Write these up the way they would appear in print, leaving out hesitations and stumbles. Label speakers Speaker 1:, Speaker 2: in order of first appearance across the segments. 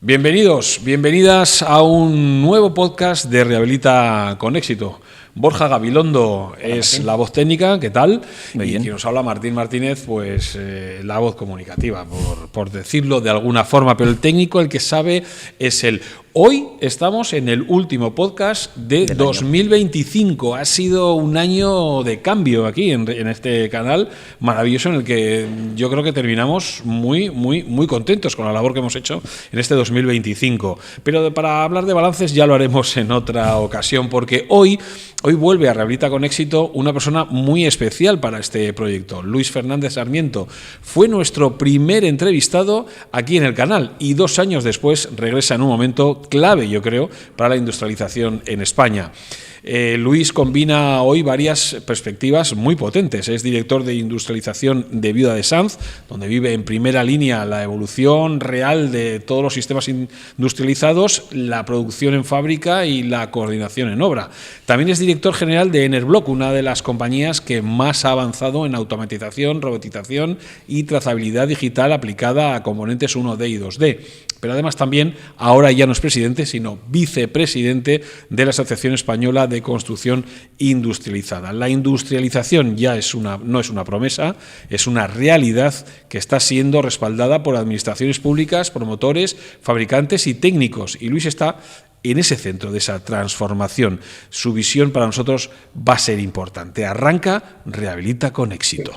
Speaker 1: Bienvenidos, bienvenidas a un nuevo podcast de Rehabilita con Éxito. Borja Gabilondo es la voz técnica, ¿qué tal?
Speaker 2: Muy bien.
Speaker 1: Y quien nos habla, Martín Martínez, pues la voz comunicativa, por decirlo de alguna forma, pero el técnico, el que sabe, es él. Hoy estamos en el último podcast de 2025. Ha sido un año de cambio aquí en este canal maravilloso en el que yo creo que terminamos muy contentos con la labor que hemos hecho en este 2025. Pero para hablar de balances ya lo haremos en otra ocasión, porque hoy vuelve a Rehabilita con Éxito una persona muy especial para este proyecto. Luis Fernández Sarmiento fue nuestro primer entrevistado aquí en el canal y 2 años después regresa en un momento clave, yo creo, para la industrialización en España. Luis combina hoy varias perspectivas muy potentes. Es director de industrialización de Viuda de Sanz, donde vive en primera línea la evolución real de todos los sistemas industrializados, la producción en fábrica y la coordinación en obra. También es director general de Enerblock, una de las compañías que más ha avanzado en automatización, robotización y trazabilidad digital aplicada a componentes 1D y 2D. Pero además también, ahora ya no es presidente, sino vicepresidente de la Asociación Española de Construcción Industrializada. La industrialización ya no es una promesa, es una realidad que está siendo respaldada por administraciones públicas, promotores, fabricantes y técnicos. Y Luis está en ese centro de esa transformación. Su visión para nosotros va a ser importante. Arranca Rehabilita con Éxito.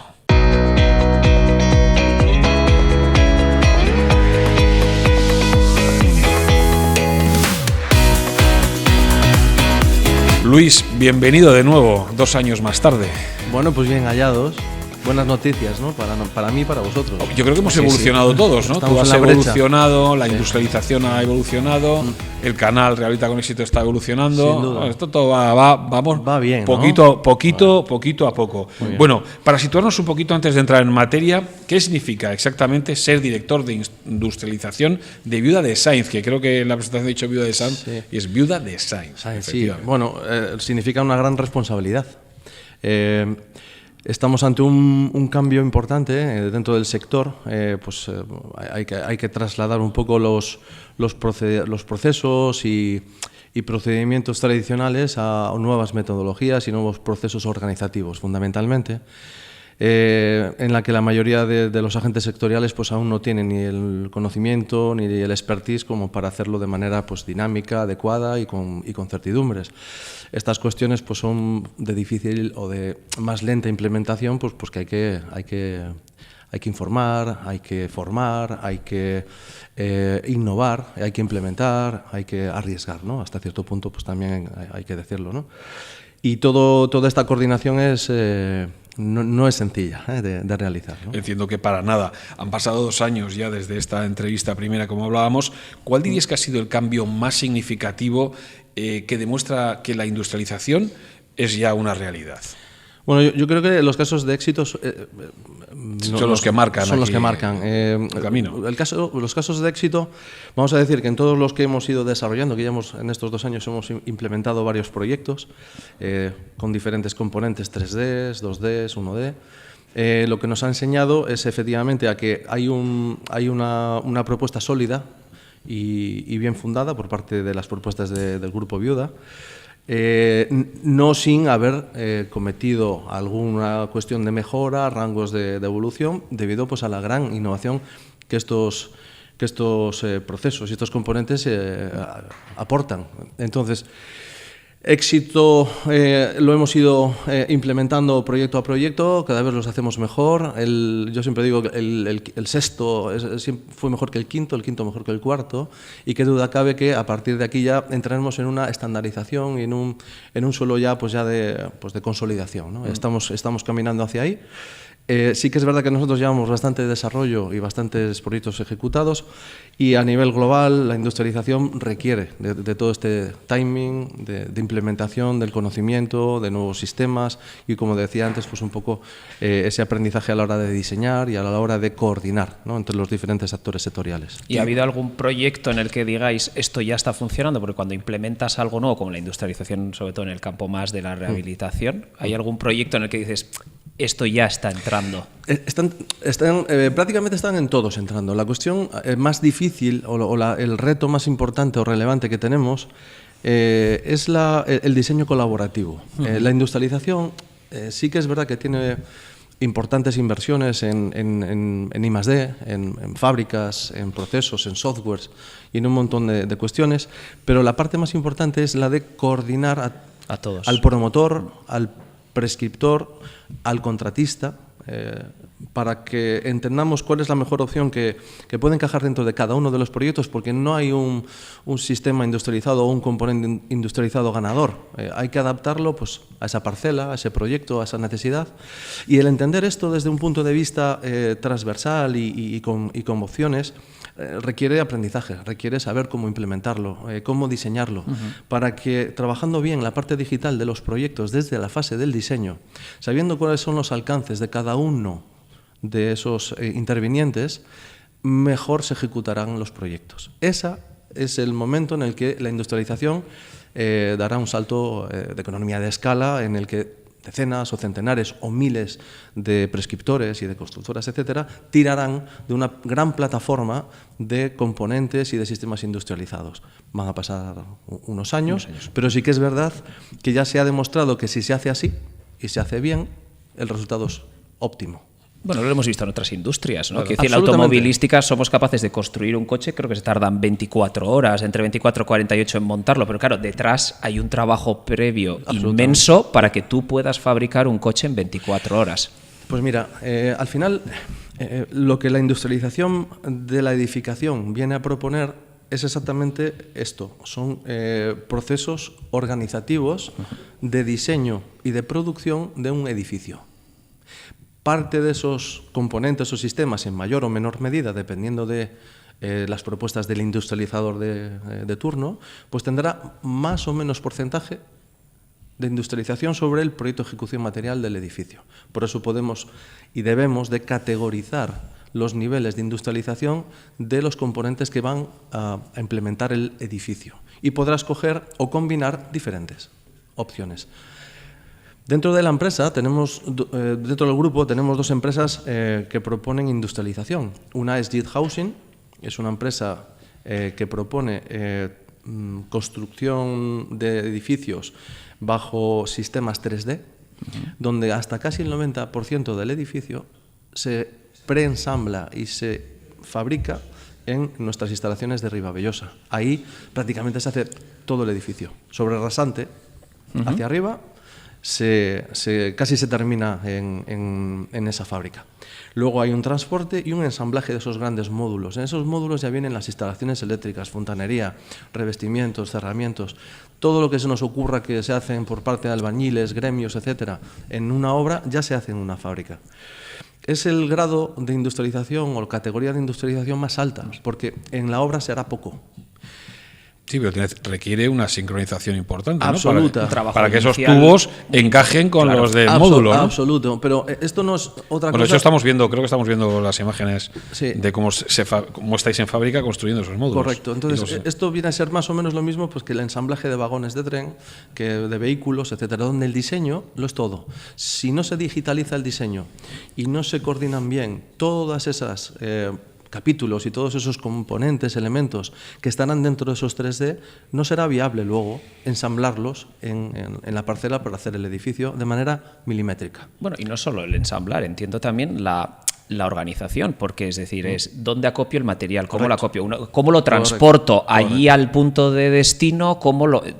Speaker 1: Luis, bienvenido de nuevo, 2 años más tarde.
Speaker 2: Bueno, pues bien hallados. Buenas noticias, ¿no? Para mí y para vosotros.
Speaker 1: Yo creo que hemos evolucionado todos, ¿no?
Speaker 2: Estamos
Speaker 1: Tú has
Speaker 2: en la
Speaker 1: evolucionado, la industrialización ha evolucionado, el canal Rehabilita con Éxito está evolucionando.
Speaker 2: Sin duda.
Speaker 1: Bueno, esto todo va
Speaker 2: bien,
Speaker 1: poquito
Speaker 2: ¿no?
Speaker 1: a poco. Bueno, para situarnos un poquito antes de entrar en materia, ¿qué significa exactamente ser director de industrialización de Viuda de Sanz? Que creo que en la presentación he dicho Viuda de Sanz, sí. Y es Viuda de Sanz.
Speaker 2: Sí, bueno, significa una gran responsabilidad. Estamos ante un cambio importante dentro del sector. Hay que trasladar un poco los procesos y procedimientos tradicionales a nuevas metodologías y nuevos procesos organizativos, fundamentalmente, en la que la mayoría de los agentes sectoriales pues aún no tienen ni el conocimiento ni el expertise como para hacerlo de manera pues dinámica, adecuada y con certidumbres. Estas cuestiones pues son de difícil o de más lenta implementación, pues que hay que informar, hay que formar, hay que innovar, hay que implementar, hay que arriesgar, ¿no? Hasta cierto punto pues también hay que decirlo, ¿no? Y toda esta coordinación no es sencilla de realizar, ¿no?
Speaker 1: Entiendo que para nada. Han pasado 2 años ya desde esta entrevista primera, como hablábamos. ¿Cuál dirías que ha sido el cambio más significativo que demuestra que la industrialización es ya una realidad?
Speaker 2: Bueno, yo creo que los casos de éxito son
Speaker 1: los que marcan.
Speaker 2: Son los que marcan
Speaker 1: el camino.
Speaker 2: Los casos de éxito, vamos a decir que en todos los que hemos ido desarrollando, que ya en estos 2 años hemos implementado varios proyectos con diferentes componentes 3D, 2D, 1D. Lo que nos ha enseñado es efectivamente a que hay una propuesta sólida y bien fundada por parte de las propuestas del Grupo Viuda, no sin haber cometido alguna cuestión de mejora, rangos de evolución, debido pues a la gran innovación que estos procesos y estos componentes aportan. Entonces, éxito lo hemos ido implementando proyecto a proyecto, cada vez los hacemos mejor. Yo siempre digo que el sexto fue mejor que el quinto mejor que el cuarto, y qué duda cabe que a partir de aquí ya entraremos en una estandarización y en un suelo ya de consolidación, ¿no? Estamos caminando hacia ahí. Sí que es verdad que nosotros llevamos bastante desarrollo y bastantes proyectos ejecutados, y a nivel global la industrialización requiere de todo este timing, de implementación del conocimiento, de nuevos sistemas y, como decía antes, pues un poco ese aprendizaje a la hora de diseñar y a la hora de coordinar, ¿no?, entre los diferentes actores sectoriales.
Speaker 3: ¿Y ha habido algún proyecto en el que digáis esto ya está funcionando? Porque cuando implementas algo nuevo, como la industrialización, sobre todo en el campo más de la rehabilitación, ¿hay algún proyecto en el que dices esto ya está entrando?
Speaker 2: Prácticamente están en todos entrando. La cuestión más difícil el reto más importante o relevante que tenemos es el diseño colaborativo. La industrialización sí que es verdad que tiene importantes inversiones en I+D, en fábricas, en procesos, en softwares y en un montón de cuestiones, pero la parte más importante es la de coordinar
Speaker 3: a todos,
Speaker 2: al promotor, al prescriptor, al contratista, para que entendamos cuál es la mejor opción que puede encajar dentro de cada uno de los proyectos, porque no hay un sistema industrializado o un componente industrializado ganador. Hay que adaptarlo pues, a esa parcela, a ese proyecto, a esa necesidad. Y el entender esto desde un punto de vista transversal y con opciones requiere aprendizaje, requiere saber cómo implementarlo, cómo diseñarlo, para que trabajando bien la parte digital de los proyectos desde la fase del diseño, sabiendo cuáles son los alcances de cada uno de esos intervinientes, mejor se ejecutarán los proyectos. Ese es el momento en el que la industrialización dará un salto de economía de escala, en el que decenas o centenares o miles de prescriptores y de constructoras, etcétera, tirarán de una gran plataforma de componentes y de sistemas industrializados. Van a pasar unos años, pero sí que es verdad que ya se ha demostrado que si se hace así y se hace bien, el resultado es óptimo.
Speaker 3: Bueno, lo hemos visto en otras industrias, ¿no? Claro, que decir, la automovilística somos capaces de construir un coche, creo que se tardan 24 horas, entre 24 y 48 en montarlo, pero claro, detrás hay un trabajo previo inmenso para que tú puedas fabricar un coche en 24 horas.
Speaker 2: Pues mira, al final lo que la industrialización de la edificación viene a proponer es exactamente esto, son procesos organizativos de diseño y de producción de un edificio. Parte de esos componentes o sistemas, en mayor o menor medida, dependiendo de las propuestas del industrializador de turno, pues tendrá más o menos porcentaje de industrialización sobre el proyecto de ejecución material del edificio. Por eso podemos y debemos de categorizar los niveles de industrialización de los componentes que van a implementar el edificio. Y podrás coger o combinar diferentes opciones. Dentro de la empresa, dentro del grupo, tenemos dos empresas que proponen industrialización. Una es JIT Housing, es una empresa que propone construcción de edificios bajo sistemas 3D, donde hasta casi el 90% del edificio se preensambla y se fabrica en nuestras instalaciones de Ribavellosa. Ahí prácticamente se hace todo el edificio, sobre rasante, hacia arriba. Casi se termina en esa fábrica. Luego hay un transporte y un ensamblaje de esos grandes módulos. En esos módulos ya vienen las instalaciones eléctricas, fontanería, revestimientos, cerramientos, todo lo que se nos ocurra que se hacen por parte de albañiles, gremios, etcétera, en una obra ya se hace en una fábrica. Es el grado de industrialización o categoría de industrialización más alta, porque en la obra se hará poco.
Speaker 1: Sí, pero requiere una sincronización importante, ¿no?
Speaker 2: Absoluta.
Speaker 1: Para que esos tubos encajen con los del módulo, ¿no?
Speaker 2: Absoluto, pero esto no es otra cosa.
Speaker 1: De hecho creo que estamos viendo las imágenes de cómo estáis en fábrica construyendo esos módulos.
Speaker 2: Correcto, entonces esto viene a ser más o menos lo mismo pues, que el ensamblaje de vagones de tren, que de vehículos, etcétera, donde el diseño lo es todo. Si no se digitaliza el diseño y no se coordinan bien todas esas capítulos y todos esos componentes, elementos que estarán dentro de esos 3D, no será viable luego ensamblarlos en la parcela para hacer el edificio de manera milimétrica.
Speaker 3: Bueno, y no solo el ensamblar, entiendo también la organización, porque es decir, es dónde acopio el material, cómo lo acopio, cómo lo transporto allí al punto de destino,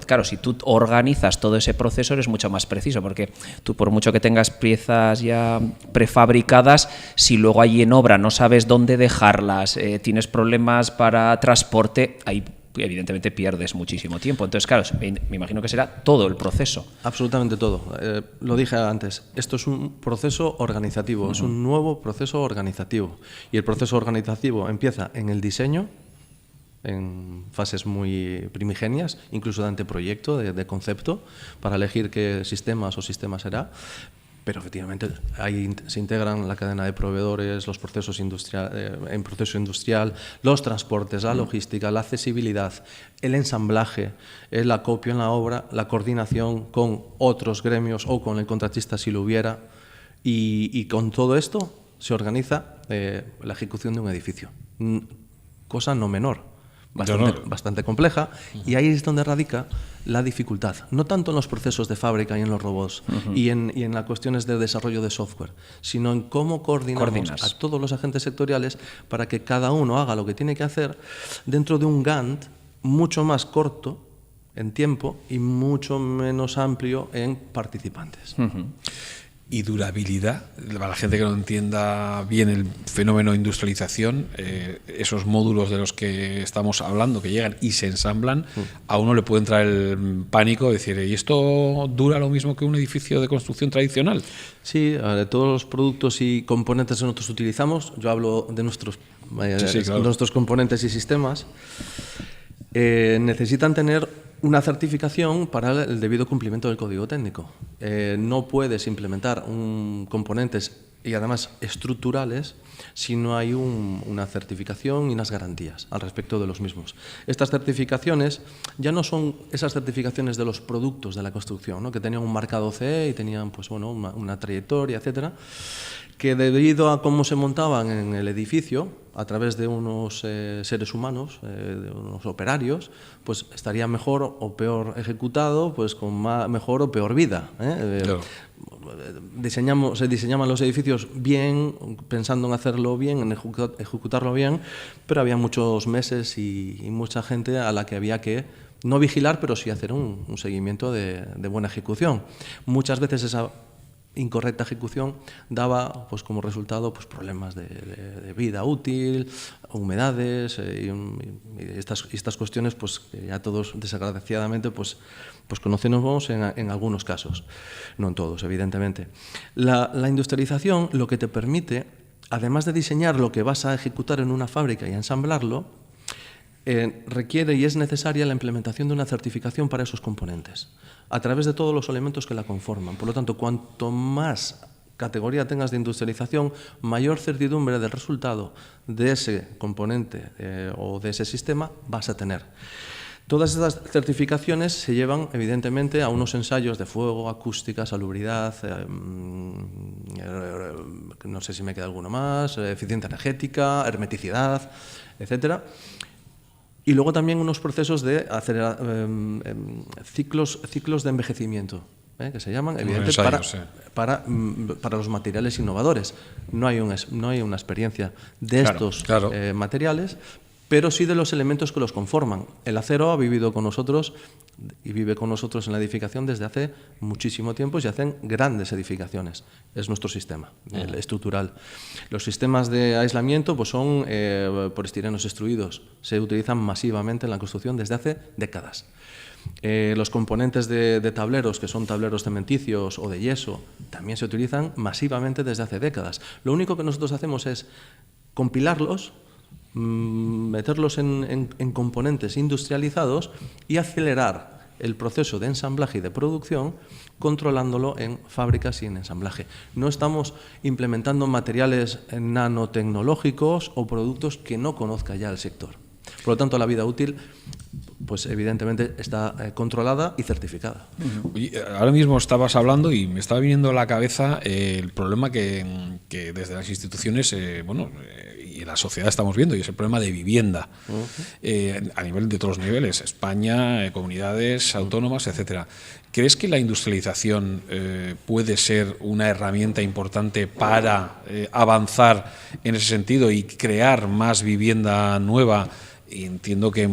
Speaker 3: claro, si tú organizas todo ese proceso eres mucho más preciso, porque tú por mucho que tengas piezas ya prefabricadas, si luego allí en obra no sabes dónde dejarlas, tienes problemas para transporte, ahí evidentemente pierdes muchísimo tiempo. Entonces, claro, me imagino que será todo el proceso.
Speaker 2: Absolutamente todo. Lo dije antes, esto es un proceso organizativo, es un nuevo proceso organizativo. Y el proceso organizativo empieza en el diseño, en fases muy primigenias, incluso de anteproyecto, de concepto, para elegir qué sistemas será. Pero efectivamente ahí se integran la cadena de proveedores, los procesos en proceso industrial, los transportes, la logística, la accesibilidad, el ensamblaje, el acopio en la obra, la coordinación con otros gremios o con el contratista si lo hubiera, Y con todo esto se organiza la ejecución de un edificio. Cosa no menor, bastante compleja, y ahí es donde radica la dificultad. No tanto en los procesos de fábrica y en los robots y en las cuestiones de desarrollo de software, sino en cómo coordinamos a todos los agentes sectoriales para que cada uno haga lo que tiene que hacer dentro de un Gantt mucho más corto en tiempo y mucho menos amplio en participantes.
Speaker 1: Y durabilidad, para la gente que no entienda bien el fenómeno de industrialización, esos módulos de los que estamos hablando que llegan y se ensamblan, a uno le puede entrar el pánico de decir, ¿y esto dura lo mismo que un edificio de construcción tradicional?
Speaker 2: Sí, de todos los productos y componentes que nosotros utilizamos, yo hablo de nuestros componentes y sistemas, necesitan tener una certificación para el debido cumplimiento del código técnico. No puedes implementar componentes y además estructurales si no hay una certificación y unas garantías al respecto de los mismos. Estas certificaciones ya no son esas certificaciones de los productos de la construcción, ¿no? Que tenían un marcado CE y tenían pues, bueno, una trayectoria, etcétera, que debido a cómo se montaban en el edificio, a través de unos seres humanos, de unos operarios, pues estaría mejor o peor ejecutado, pues con mejor o peor vida. Claro. Se diseñaban los edificios bien, pensando en hacerlo bien, en ejecutarlo bien, pero había muchos meses y mucha gente a la que había que no vigilar, pero sí hacer un seguimiento de buena ejecución. Muchas veces esa incorrecta ejecución daba pues como resultado pues problemas de vida útil, humedades y estas cuestiones pues que ya todos desgraciadamente pues conocemos en algunos casos, no en todos evidentemente. La industrialización lo que te permite, además de diseñar lo que vas a ejecutar en una fábrica y ensamblarlo, requiere y es necesaria la implementación de una certificación para esos componentes, a través de todos los elementos que la conforman. Por lo tanto, cuanto más categoría tengas de industrialización, mayor certidumbre del resultado de ese componente o de ese sistema vas a tener. Todas estas certificaciones se llevan, evidentemente, a unos ensayos de fuego, acústica, salubridad, no sé si me queda alguno más, eficiencia energética, hermeticidad, etcétera. Y luego también unos procesos de ciclos de envejecimiento, que se llaman, evidentemente, para los materiales innovadores. No hay una experiencia de estos materiales, pero sí de los elementos que los conforman. El acero ha vivido con nosotros y vive con nosotros en la edificación desde hace muchísimo tiempo y se hacen grandes edificaciones. Es nuestro sistema el estructural. Los sistemas de aislamiento pues son poliestirenos extruidos. Se utilizan masivamente en la construcción desde hace décadas. Los componentes de tableros, que son tableros cementicios o de yeso, también se utilizan masivamente desde hace décadas. Lo único que nosotros hacemos es compilarlos, meterlos en componentes industrializados y acelerar el proceso de ensamblaje y de producción, controlándolo en fábricas y en ensamblaje. No estamos implementando materiales nanotecnológicos o productos que no conozca ya el sector. Por lo tanto, la vida útil, pues evidentemente está controlada y certificada.
Speaker 1: Ahora mismo estabas hablando y me estaba viniendo a la cabeza el problema que desde las instituciones, y en la sociedad estamos viendo, y es el problema de vivienda, a nivel de todos los niveles, España, comunidades autónomas, etcétera. ¿Crees que la industrialización puede ser una herramienta importante para avanzar en ese sentido y crear más vivienda nueva? Y entiendo que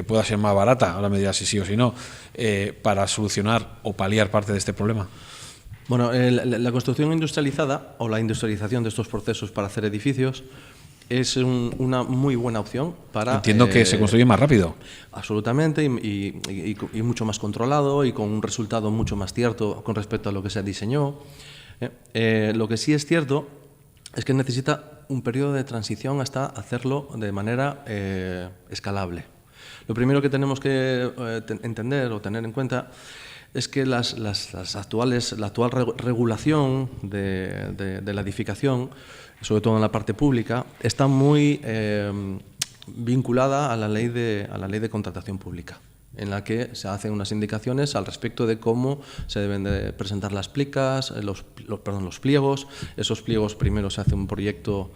Speaker 1: pueda ser más barata, ahora me dirás si sí o si no, para solucionar o paliar parte de este problema.
Speaker 2: Bueno, la construcción industrializada o la industrialización de estos procesos para hacer edificios es una muy buena opción para...
Speaker 1: Entiendo que se construye más rápido.
Speaker 2: Absolutamente, y mucho más controlado y con un resultado mucho más cierto con respecto a lo que se diseñó. Lo que sí es cierto es que necesita un periodo de transición hasta hacerlo de manera escalable. Lo primero que tenemos que entender o tener en cuenta es que la actual regulación de la edificación, sobre todo en la parte pública, está muy vinculada a la ley de contratación pública. en la que se hacen unas indicaciones al respecto de cómo se deben de presentar las plicas, los pliegos. Esos pliegos primero se hace un pliego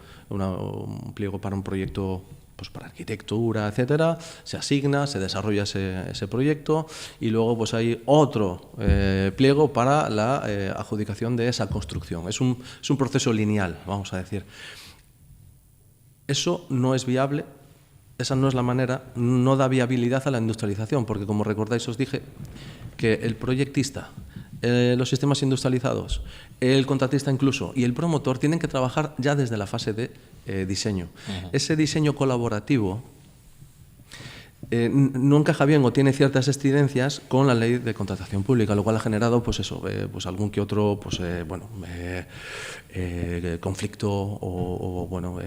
Speaker 2: para un proyecto, pues para arquitectura, etcétera, se asigna, se desarrolla ese proyecto y luego pues hay otro pliego para la adjudicación de esa construcción. Es un proceso lineal, vamos a decir. Eso no es viable. Esa no es la manera, no da viabilidad a la industrialización, porque como recordáis os dije que el proyectista, los sistemas industrializados, el contratista incluso y el promotor tienen que trabajar ya desde la fase de diseño. Ese diseño colaborativo no encaja bien o tiene ciertas excedencias con la ley de contratación pública, lo cual ha generado pues eso, pues algún que otro pues, conflicto o bueno...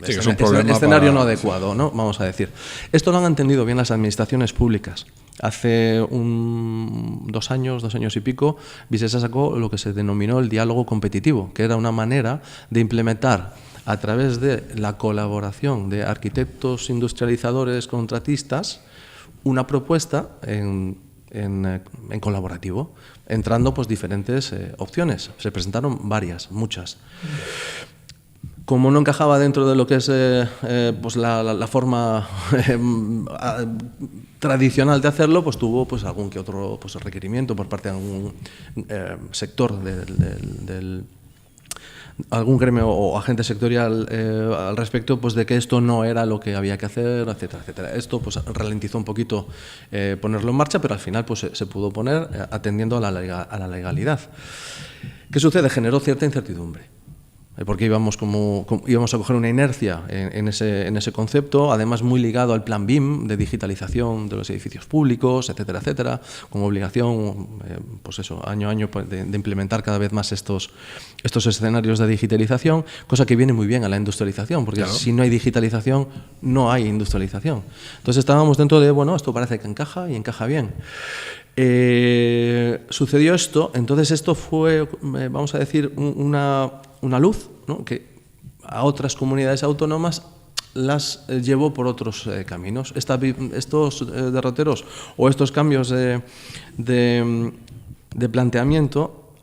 Speaker 1: Sí, es un problema
Speaker 2: escenario no adecuado, ¿no? Vamos a decir. Esto lo han entendido bien las administraciones públicas. Hace 2 años y pico, Visesa sacó lo que se denominó el diálogo competitivo, que era una manera de implementar a través de la colaboración de arquitectos, industrializadores, contratistas, una propuesta en colaborativo, entrando pues diferentes opciones. Se presentaron muchas. Como no encajaba dentro de lo que es pues la forma tradicional de hacerlo, pues tuvo pues algún que otro pues requerimiento por parte de algún sector algún gremio o agente sectorial al respecto, pues de que esto no era lo que había que hacer, etcétera, etcétera. Esto pues ralentizó un poquito ponerlo en marcha, pero al final pues se pudo poner atendiendo a la legalidad. ¿Qué sucede? Generó cierta incertidumbre. Porque íbamos a coger una inercia en ese concepto, además muy ligado al plan BIM de digitalización de los edificios públicos, etcétera, etcétera, con obligación, pues eso, año a año de implementar cada vez más estos escenarios de digitalización, cosa que viene muy bien a la industrialización, porque claro, si no hay digitalización, no hay industrialización. Entonces estábamos dentro de, bueno, esto parece que encaja y encaja bien. Sucedió esto, entonces esto fue, vamos a decir, una luz, ¿no?, que a otras comunidades autónomas las llevó por otros caminos. Estos derroteros o estos cambios de planteamiento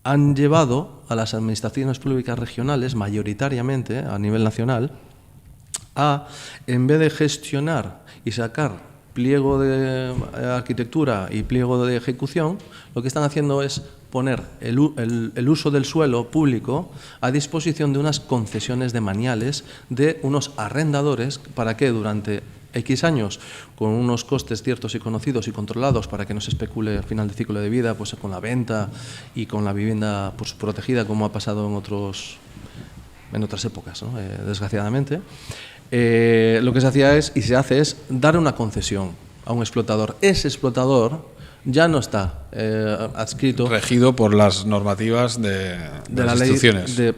Speaker 2: han llevado a las administraciones públicas regionales, mayoritariamente a nivel nacional, a, en vez de gestionar y sacar pliego de arquitectura y pliego de ejecución, lo que están haciendo es poner el uso del suelo público a disposición de unas concesiones demaniales de unos arrendadores para que durante X años, con unos costes ciertos y conocidos y controlados para que no se especule al final del ciclo de vida pues con la venta y con la vivienda pues protegida, como ha pasado en otras épocas, ¿no? Desgraciadamente. Lo que se hacía y se hace es dar una concesión a un explotador. Ese explotador ya no está adscrito...
Speaker 1: Regido por las normativas de las instituciones.
Speaker 2: De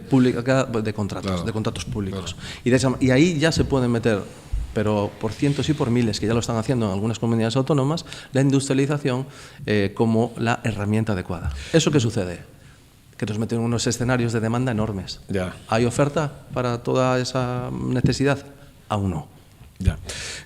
Speaker 2: contratos, claro, de contratos públicos.
Speaker 1: Claro.
Speaker 2: Y ahí ya se pueden meter, pero por cientos y por miles, que ya lo están haciendo en algunas comunidades autónomas, la industrialización como la herramienta adecuada. ¿Eso qué sucede? Que nos meten en unos escenarios de demanda enormes.
Speaker 1: Ya.
Speaker 2: ¿Hay oferta para toda esa necesidad? Aún no.
Speaker 1: Ya.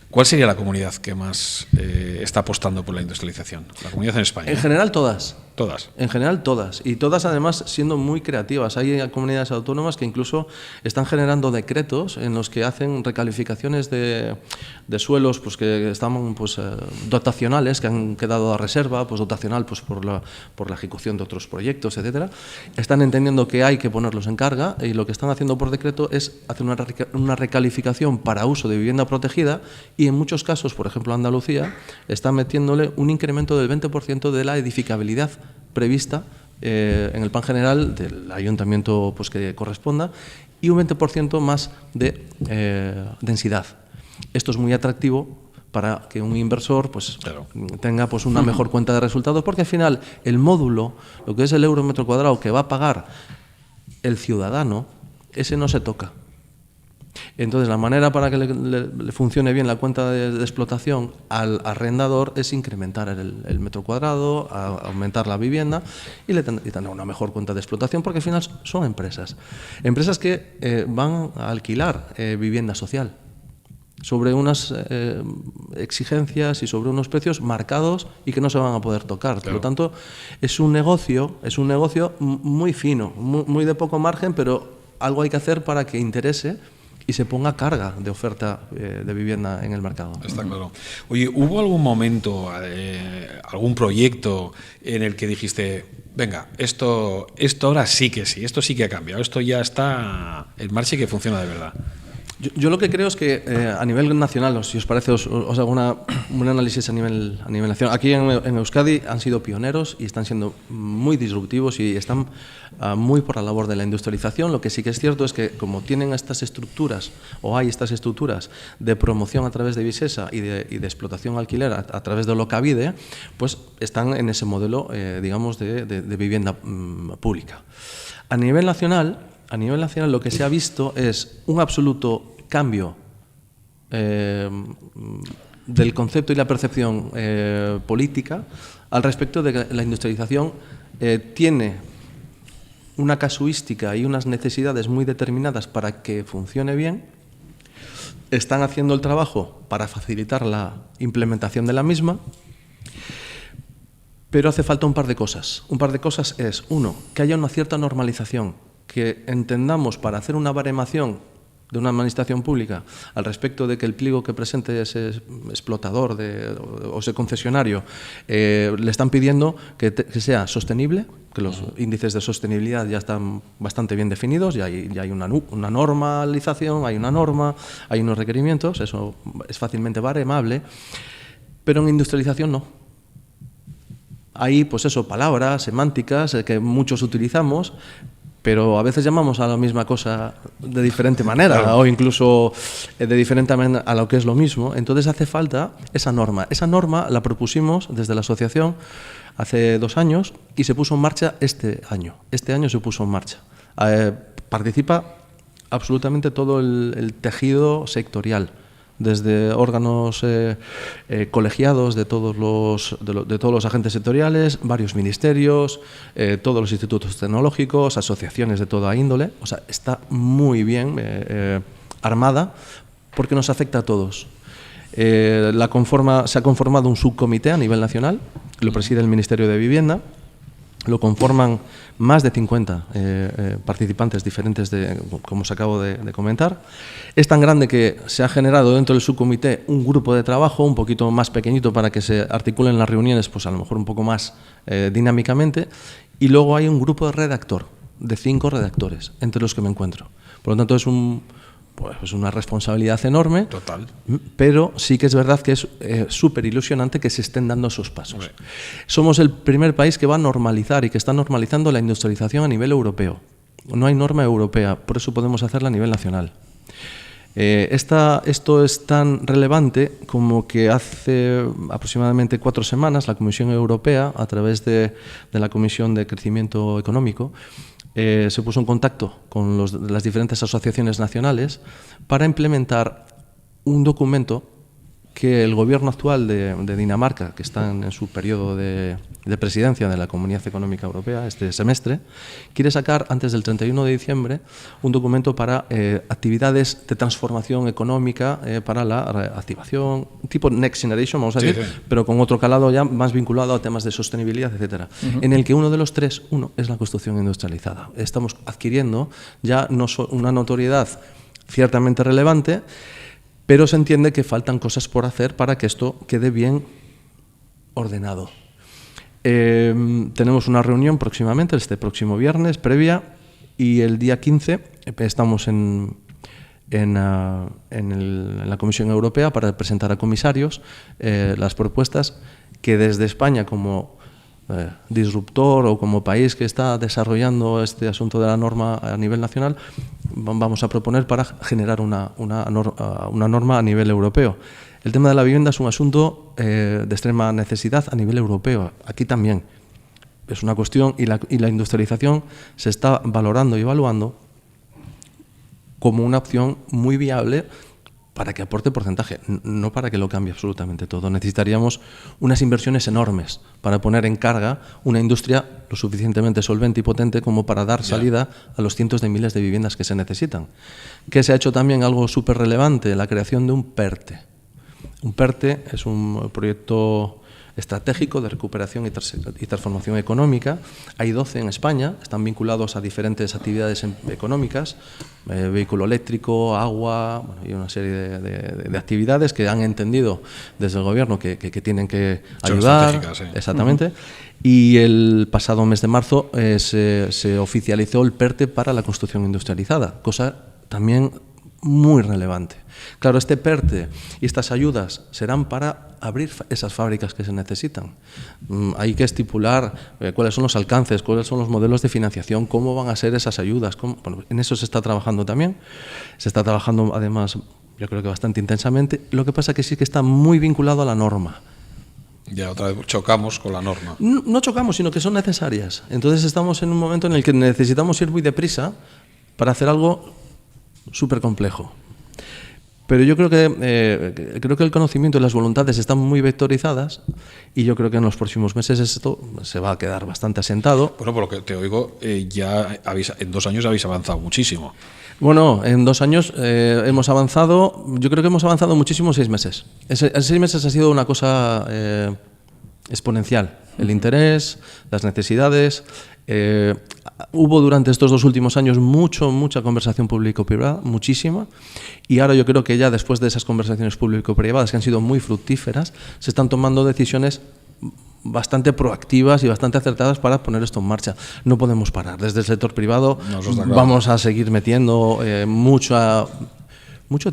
Speaker 1: ¿Cuál sería la comunidad que más está apostando por la industrialización? La comunidad en España.
Speaker 2: En general todas.
Speaker 1: Todas.
Speaker 2: En general todas. Y todas además siendo muy creativas. Hay comunidades autónomas que incluso están generando decretos en los que hacen recalificaciones de suelos pues que están pues dotacionales, que han quedado a reserva, pues dotacional pues por la ejecución de otros proyectos, etcétera. Están entendiendo que hay que ponerlos en carga y lo que están haciendo por decreto es hacer una recalificación para uso de vivienda protegida y en muchos casos, por ejemplo Andalucía, está metiéndole un incremento del 20% de la edificabilidad prevista en el plan general del ayuntamiento pues, que corresponda y un 20% más de densidad. Esto es muy atractivo para que un inversor pues, claro, tenga pues, una mejor cuenta de resultados, porque al final el módulo, lo que es el euro metro cuadrado que va a pagar el ciudadano, ese no se toca. Entonces, la manera para que le funcione bien la cuenta de explotación al arrendador es incrementar el metro cuadrado, aumentar la vivienda y tener una mejor cuenta de explotación, porque al final son empresas que van a alquilar vivienda social. sobre unas exigencias y sobre unos precios marcados y que no se van a poder tocar. Claro. Por lo tanto, es un negocio muy fino, muy de poco margen, pero algo hay que hacer para que interese y se ponga carga de oferta de vivienda en el mercado.
Speaker 1: Está claro. Oye, ¿hubo algún momento, algún proyecto en el que dijiste, venga, esto ahora sí que sí, esto sí que ha cambiado, esto ya está en marcha y que funciona de verdad?
Speaker 2: Yo lo que creo es que a nivel nacional, si os parece, os hago un análisis a nivel nacional. Aquí en Euskadi han sido pioneros y están siendo muy disruptivos y están muy por la labor de la industrialización. Lo que sí que es cierto es que como tienen estas estructuras, o hay estas estructuras de promoción a través de Visesa y de explotación alquiler a través de Locavide, pues están en ese modelo, digamos, de vivienda pública. A nivel nacional, lo que se ha visto es un absoluto cambio del concepto y la percepción política al respecto de que la industrialización tiene una casuística y unas necesidades muy determinadas para que funcione bien. Están haciendo el trabajo para facilitar la implementación de la misma, pero hace falta un par de cosas. Un par de cosas es, uno, que haya una cierta normalización, que entendamos para hacer una baremación de una administración pública al respecto de que el pliego que presente ese explotador o ese concesionario le están pidiendo que sea sostenible, que los índices de sostenibilidad ya están bastante bien definidos, ya hay una normalización, hay una norma, hay unos requerimientos, eso es fácilmente baremable, pero en industrialización no. Hay, pues eso, palabras semánticas que muchos utilizamos, pero a veces llamamos a la misma cosa de diferente manera, claro, o incluso de diferente manera a lo que es lo mismo. Entonces hace falta esa norma. Esa norma la propusimos desde la asociación hace 2 años y se puso en marcha este año. Este año se puso en marcha. Participa absolutamente todo el tejido sectorial, desde órganos colegiados de todos los agentes sectoriales, varios ministerios, todos los institutos tecnológicos, asociaciones de toda índole. O sea, está muy bien armada porque nos afecta a todos. Se ha conformado un subcomité a nivel nacional, lo preside el Ministerio de Vivienda, lo conforman más de 50 participantes diferentes, como os acabo de comentar. Es tan grande que se ha generado dentro del subcomité un grupo de trabajo un poquito más pequeñito para que se articulen las reuniones, pues a lo mejor un poco más dinámicamente. Y luego hay un grupo de redactor, de 5 redactores, entre los que me encuentro. Por lo tanto, es una responsabilidad enorme.
Speaker 1: Total.
Speaker 2: Pero sí que es verdad que es súper ilusionante que se estén dando esos pasos. Okay. Somos el primer país que va a normalizar y que está normalizando la industrialización a nivel europeo. No hay norma europea, por eso podemos hacerla a nivel nacional. Esto es tan relevante como que hace aproximadamente 4 semanas la Comisión Europea, a través de la Comisión de Crecimiento Económico, se puso en contacto con las diferentes asociaciones nacionales para implementar un documento que el gobierno actual de Dinamarca, que está en su periodo de presidencia de la Comunidad Económica Europea este semestre, quiere sacar antes del 31 de diciembre un documento para actividades de transformación económica para la activación, tipo Next Generation, vamos a decir, sí. Pero con otro calado ya más vinculado a temas de sostenibilidad, etcétera, en el que uno de los 3, es la construcción industrializada. Estamos adquiriendo ya una notoriedad ciertamente relevante, pero se entiende que faltan cosas por hacer para que esto quede bien ordenado. Tenemos una reunión próximamente, este próximo viernes, previa, y el día 15 estamos en la Comisión Europea para presentar a comisarios las propuestas que desde España, como disruptor o como país que está desarrollando este asunto de la norma a nivel nacional, vamos a proponer para generar una norma a nivel europeo. El tema de la vivienda es un asunto de extrema necesidad a nivel europeo. Aquí también es una cuestión y la industrialización se está valorando y evaluando como una opción muy viable para que aporte porcentaje, no para que lo cambie absolutamente todo. Necesitaríamos unas inversiones enormes para poner en carga una industria lo suficientemente solvente y potente como para dar salida a los cientos de miles de viviendas que se necesitan. Que se ha hecho también algo súper relevante, la creación de un PERTE. Un PERTE es un proyecto estratégico de recuperación y transformación económica. Hay 12 en España, están vinculados a diferentes actividades económicas, vehículo eléctrico, agua, y una serie de actividades que han entendido desde el gobierno que tienen que ayudar.
Speaker 1: Sí.
Speaker 2: Exactamente. Y el pasado mes de marzo se oficializó el PERTE para la construcción industrializada, cosa también muy relevante. Claro, este PERTE y estas ayudas serán para abrir esas fábricas que se necesitan. Hay que estipular cuáles son los alcances, cuáles son los modelos de financiación, cómo van a ser esas ayudas. Bueno, en eso se está trabajando también. Se está trabajando, además, yo creo que bastante intensamente. Lo que pasa es que sí que está muy vinculado a la norma.
Speaker 1: Ya otra vez chocamos con la norma.
Speaker 2: No chocamos, sino que son necesarias. Entonces estamos en un momento en el que necesitamos ir muy deprisa para hacer algo súper complejo. Pero yo creo que el conocimiento y las voluntades están muy vectorizadas y yo creo que en los próximos meses esto se va a quedar bastante asentado.
Speaker 1: Bueno, por lo que te oigo, ya en 2 años habéis avanzado muchísimo.
Speaker 2: Bueno, en 2 años hemos avanzado, yo creo que hemos avanzado muchísimo en 6 meses. En 6 meses ha sido una cosa exponencial. El interés, las necesidades. Hubo durante estos 2 últimos años mucha conversación público-privada, muchísima, y ahora yo creo que ya después de esas conversaciones público-privadas que han sido muy fructíferas, se están tomando decisiones bastante proactivas y bastante acertadas para poner esto en marcha. No podemos parar. Desde el sector privado vamos a seguir metiendo mucho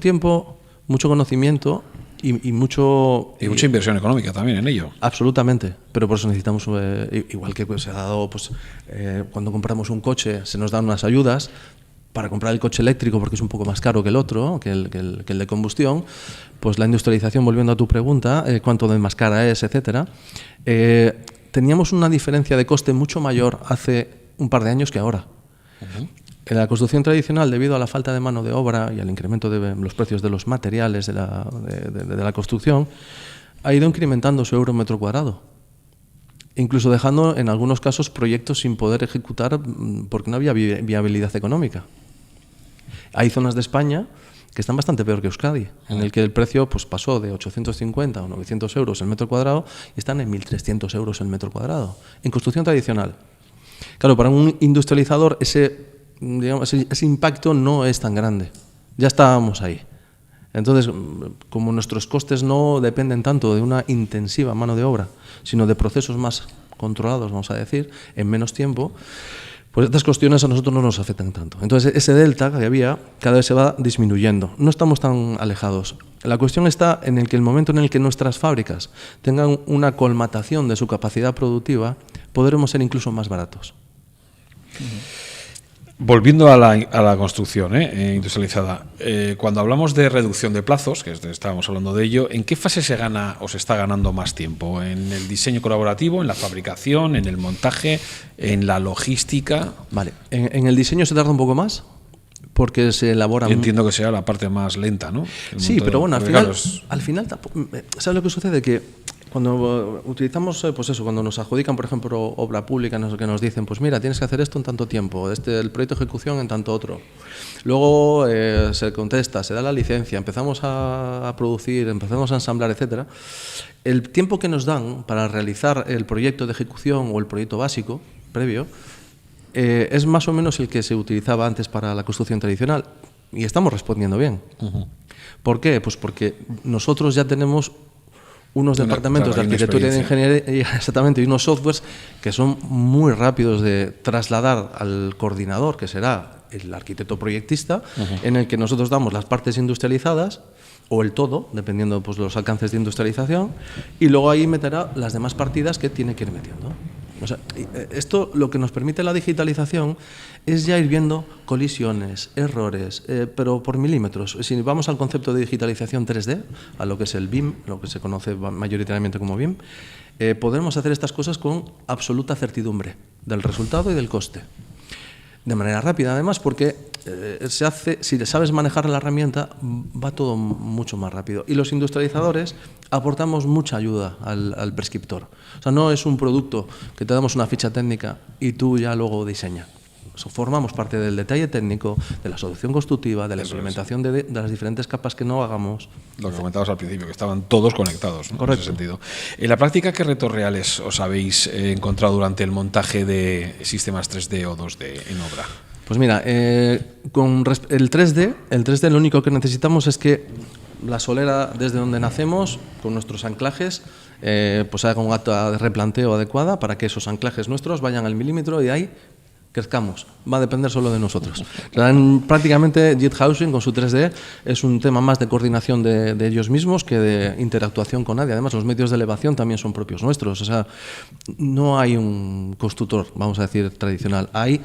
Speaker 2: tiempo, mucho conocimiento y
Speaker 1: mucha inversión económica también en ello.
Speaker 2: Absolutamente, pero por eso necesitamos, igual que se ha dado, cuando compramos un coche se nos dan unas ayudas para comprar el coche eléctrico porque es un poco más caro que el otro, que el de combustión. Pues la industrialización, volviendo a tu pregunta, cuánto de más cara es, etcétera, teníamos una diferencia de coste mucho mayor hace un par de años que ahora. En la construcción tradicional, debido a la falta de mano de obra y al incremento de los precios de los materiales de la construcción, ha ido incrementando su euro metro cuadrado, incluso dejando en algunos casos proyectos sin poder ejecutar porque no había viabilidad económica. Hay zonas de España que están bastante peor que Euskadi, en el que el precio pasó de 850 o 900 euros el metro cuadrado y están en 1.300 euros el metro cuadrado, en construcción tradicional. Claro, para un industrializador ese impacto no es tan grande. Ya estábamos ahí. Entonces, como nuestros costes no dependen tanto de una intensiva mano de obra, sino de procesos más controlados, vamos a decir, en menos tiempo, pues estas cuestiones a nosotros no nos afectan tanto. Entonces, ese delta que había cada vez se va disminuyendo. No estamos tan alejados. La cuestión está en el momento en el que nuestras fábricas tengan una colmatación de su capacidad productiva, podremos ser incluso más baratos.
Speaker 1: Volviendo a la construcción industrializada, cuando hablamos de reducción de plazos, que estábamos hablando de ello, ¿en qué fase se gana o se está ganando más tiempo? ¿En el diseño colaborativo, en la fabricación, en el montaje, en la logística?
Speaker 2: Vale, en el diseño se tarda un poco más porque se elabora...
Speaker 1: Yo entiendo que sea la parte más lenta, ¿no?
Speaker 2: Sí, pero bueno, al final, ¿sabes lo que sucede? Que cuando utilizamos, cuando nos adjudican, por ejemplo, obra pública, que nos dicen, pues mira, tienes que hacer esto en tanto tiempo, el proyecto de ejecución en tanto otro. Luego se contesta, se da la licencia, empezamos a producir, empezamos a ensamblar, etcétera. El tiempo que nos dan para realizar el proyecto de ejecución o el proyecto básico, previo, es más o menos el que se utilizaba antes para la construcción tradicional. Y estamos respondiendo bien. ¿Por qué? Pues porque nosotros ya tenemos unos departamentos de arquitectura y de ingeniería, exactamente, y unos softwares que son muy rápidos de trasladar al coordinador, que será el arquitecto proyectista, en el que nosotros damos las partes industrializadas o el todo, dependiendo de los alcances de industrialización, y luego ahí meterá las demás partidas que tiene que ir metiendo. O sea, esto lo que nos permite la digitalización es ya ir viendo colisiones, errores, pero por milímetros. Si vamos al concepto de digitalización 3D, a lo que es el BIM, lo que se conoce mayoritariamente como BIM, podemos hacer estas cosas con absoluta certidumbre del resultado y del coste. de manera rápida, además, porque si sabes manejar la herramienta, va todo mucho más rápido. Y los industrializadores aportamos mucha ayuda al prescriptor. O sea, no es un producto que te damos una ficha técnica y tú ya luego diseñas. Formamos parte del detalle técnico, de la solución constructiva, de la implementación de las diferentes capas que no hagamos.
Speaker 1: Lo que comentabas al principio, que estaban todos conectados, ¿no?
Speaker 2: Correcto.
Speaker 1: En ese sentido. En la práctica, ¿qué retos reales os habéis encontrado durante el montaje de sistemas 3D o 2D en obra?
Speaker 2: Pues mira, con el 3D lo único que necesitamos es que la solera desde donde nacemos, con nuestros anclajes, pues haga un acto de replanteo adecuada para que esos anclajes nuestros vayan al milímetro y ahí crezcamos. Va a depender solo de nosotros. O sea, prácticamente JIT Housing con su 3D es un tema más de coordinación de ellos mismos que de interactuación con nadie. Además, los medios de elevación también son propios nuestros. O sea, no hay un constructor, vamos a decir, tradicional. Hay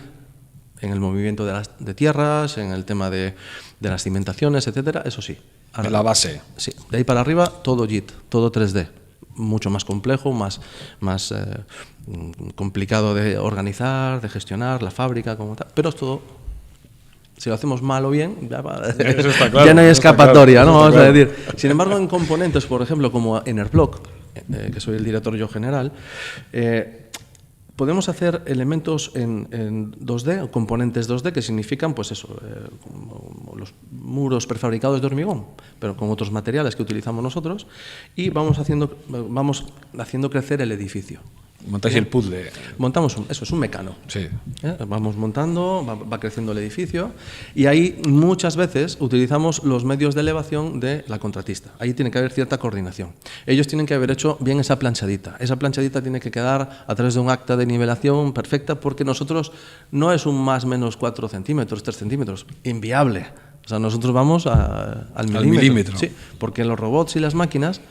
Speaker 2: en el movimiento de tierras, en el tema de las cimentaciones, etcétera, eso sí.
Speaker 1: Ahora, la base.
Speaker 2: Sí, de ahí para arriba todo JIT, todo 3D. Mucho más complejo, más complicado de organizar, de gestionar, la fábrica, como tal. Pero es todo, si lo hacemos mal o bien, ya no hay escapatoria, ¿no? Vamos a decir. Sin embargo, en componentes, por ejemplo, como Enerblock, que soy el director yo general, podemos hacer elementos en 2D, o componentes 2D, que significan, pues eso, como los muros prefabricados de hormigón, pero con otros materiales que utilizamos nosotros, y vamos haciendo crecer el edificio.
Speaker 1: Montáis el puzzle.
Speaker 2: Montamos eso es un mecano.
Speaker 1: Sí.
Speaker 2: Vamos montando, va creciendo el edificio, y ahí muchas veces utilizamos los medios de elevación de la contratista. Ahí tiene que haber cierta coordinación. Ellos tienen que haber hecho bien esa planchadita. Esa planchadita tiene que quedar a través de un acta de nivelación perfecta, porque nosotros no es un más menos 4 centímetros, 3 centímetros. Inviable. O sea, nosotros vamos al milímetro. Sí, porque los robots y las máquinas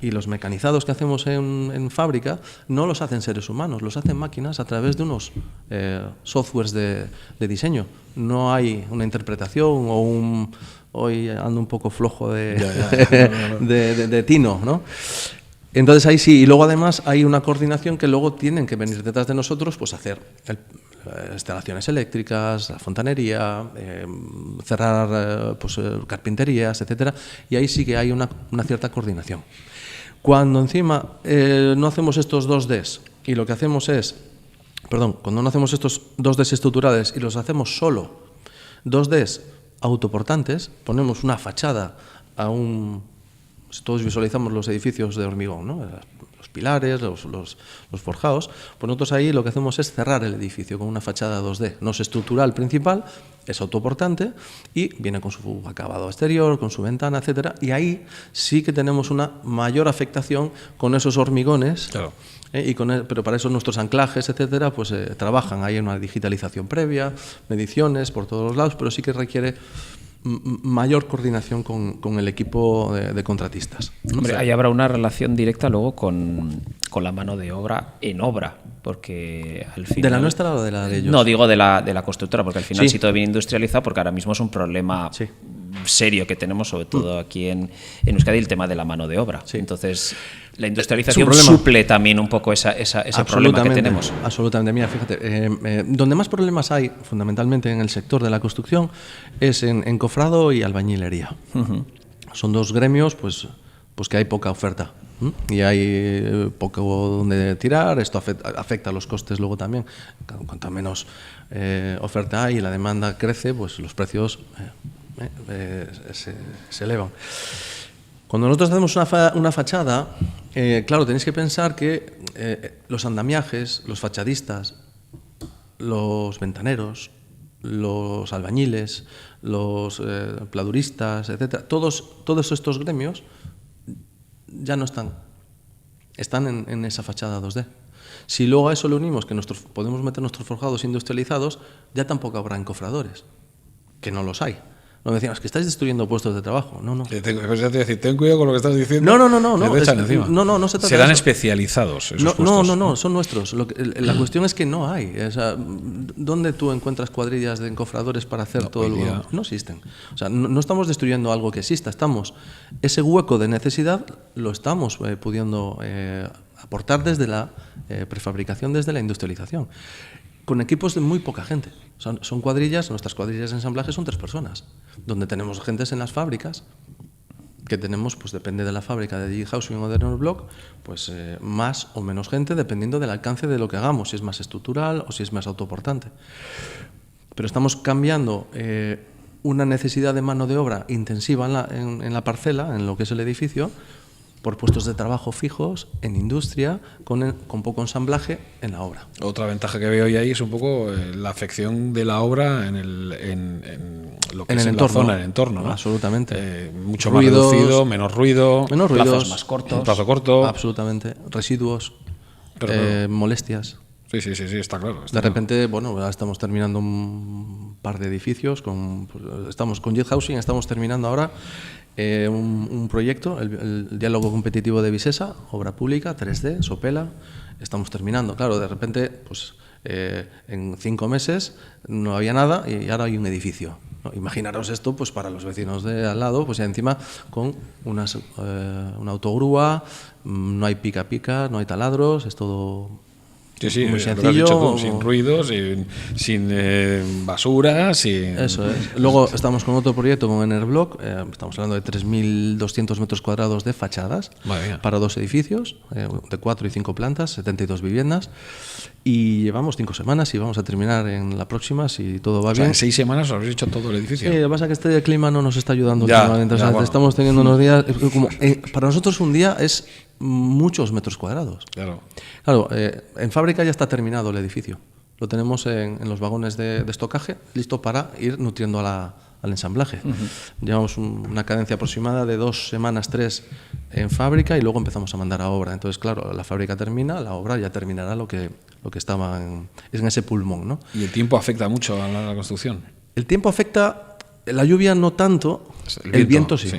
Speaker 2: y los mecanizados que hacemos en fábrica no los hacen seres humanos, los hacen máquinas a través de unos softwares de diseño. No hay una interpretación o un... Hoy ando un poco flojo de tino, ¿no? Entonces ahí sí, y luego además hay una coordinación que luego tienen que venir detrás de nosotros, pues hacer instalaciones eléctricas, la fontanería, cerrar carpinterías, etcétera, y ahí sí que hay una cierta coordinación. Cuando encima no hacemos estos 2Ds y lo que hacemos es, cuando no hacemos estos 2Ds estructurales y los hacemos solo 2Ds autoportantes, ponemos una fachada a todos visualizamos los edificios de hormigón, ¿no? Los pilares, los forjados, pues nosotros ahí lo que hacemos es cerrar el edificio con una fachada 2D. No es estructural principal, es autoportante y viene con su acabado exterior, con su ventana, etcétera, y ahí sí que tenemos una mayor afectación con esos hormigones.
Speaker 1: Claro.
Speaker 2: Pero para eso nuestros anclajes, etcétera, pues trabajan. Hay una digitalización previa, mediciones por todos los lados, pero sí que requiere mayor coordinación con el equipo de contratistas.
Speaker 3: Hombre, ahí habrá una relación directa luego con la mano de obra en obra, porque al final...
Speaker 2: ¿De la nuestra o de la de ellos?
Speaker 3: No, digo de la constructora, porque al final
Speaker 2: sí.
Speaker 3: Si todo viene industrializado, porque ahora mismo es un problema
Speaker 2: sí.
Speaker 3: serio que tenemos, sobre todo aquí en Euskadi, el tema de la mano de obra.
Speaker 2: Sí.
Speaker 3: Entonces, la industrialización suple también un poco ese problema que tenemos.
Speaker 2: Absolutamente. Mira, fíjate, donde más problemas hay, fundamentalmente en el sector de la construcción, es en cofrado y albañilería. Son dos gremios, pues que hay poca oferta. Y hay poco donde tirar. Esto afecta a los costes luego también. Cuanto menos oferta hay y la demanda crece, pues los precios se elevan. Cuando nosotros hacemos una fachada, claro, tenéis que pensar que los andamiajes, los fachadistas, los ventaneros, los albañiles, los pladuristas, etcétera, todos estos gremios ya no están en esa fachada 2D. Si luego a eso le unimos que podemos meter nuestros forjados industrializados, ya tampoco habrá encofradores, que no los hay. No me decían, es que estáis destruyendo puestos de trabajo. No.
Speaker 1: Ya te iba a decir, ten cuidado con lo que estás diciendo.
Speaker 2: No.
Speaker 1: No se trata
Speaker 2: Serán
Speaker 1: especializados esos puestos.
Speaker 2: No, son nuestros. La cuestión es que no hay. O sea, ¿dónde tú encuentras cuadrillas de encofradores para hacer todo el hueco? No existen. O sea, no estamos destruyendo algo que exista. Ese hueco de necesidad lo estamos pudiendo aportar desde la prefabricación, desde la industrialización, con equipos de muy poca gente. Son cuadrillas, nuestras cuadrillas de ensamblaje son 3 personas, donde tenemos gentes en las fábricas, que tenemos, pues depende de la fábrica de Digit Housing o de Neuroblock, pues más o menos gente dependiendo del alcance de lo que hagamos, si es más estructural o si es más autoportante. Pero estamos cambiando una necesidad de mano de obra intensiva en la parcela, en lo que es el edificio, por puestos de trabajo fijos en industria, con poco ensamblaje en la obra.
Speaker 1: Otra ventaja que veo ahí es un poco la afección de la obra en lo que es en la zona, en el entorno, ¿no?
Speaker 2: Absolutamente.
Speaker 1: Mucho más reducido, menos ruido,
Speaker 3: plazos más cortos.
Speaker 1: Plazo corto.
Speaker 2: Absolutamente. Residuos, molestias.
Speaker 1: Sí, está claro.
Speaker 2: De repente, bueno, ahora estamos terminando un par de edificios, estamos con Jet Housing, estamos terminando ahora un proyecto, el diálogo competitivo de Visesa, obra pública, 3D, Sopela, estamos terminando. Claro, de repente, pues en 5 meses no había nada y ahora hay un edificio, ¿no? Imaginaros esto, pues para los vecinos de al lado, pues ya encima con una autogrúa, no hay pica, no hay taladros, es todo...
Speaker 1: Sí,
Speaker 2: muy
Speaker 1: lo que has
Speaker 2: sencillo,
Speaker 1: dicho tú, sin ruido, sin basura, sin...
Speaker 2: Eso es. Luego estamos con otro proyecto con Enerblock, estamos hablando de 3.200 metros cuadrados de fachadas para 2 edificios, de 4 y 5 plantas, 72 viviendas, y llevamos 5 semanas y vamos a terminar en la próxima si todo va bien.
Speaker 1: En 6 semanas habréis hecho todo el edificio.
Speaker 2: Sí, lo que pasa es que este clima no nos está ayudando últimamente. Bueno. Estamos teniendo unos días... para nosotros un día es muchos metros cuadrados. Claro, en fábrica ya está terminado el edificio. Lo tenemos en los vagones de estocaje, listo para ir nutriendo al ensamblaje. Llevamos una cadencia aproximada de 2 semanas, 3 en fábrica y luego empezamos a mandar a obra. Entonces, claro, la fábrica termina, la obra ya terminará lo que estaba en ese pulmón, ¿no?
Speaker 1: ¿Y el tiempo afecta mucho a la construcción?
Speaker 2: El tiempo afecta, la lluvia no tanto, el viento sí.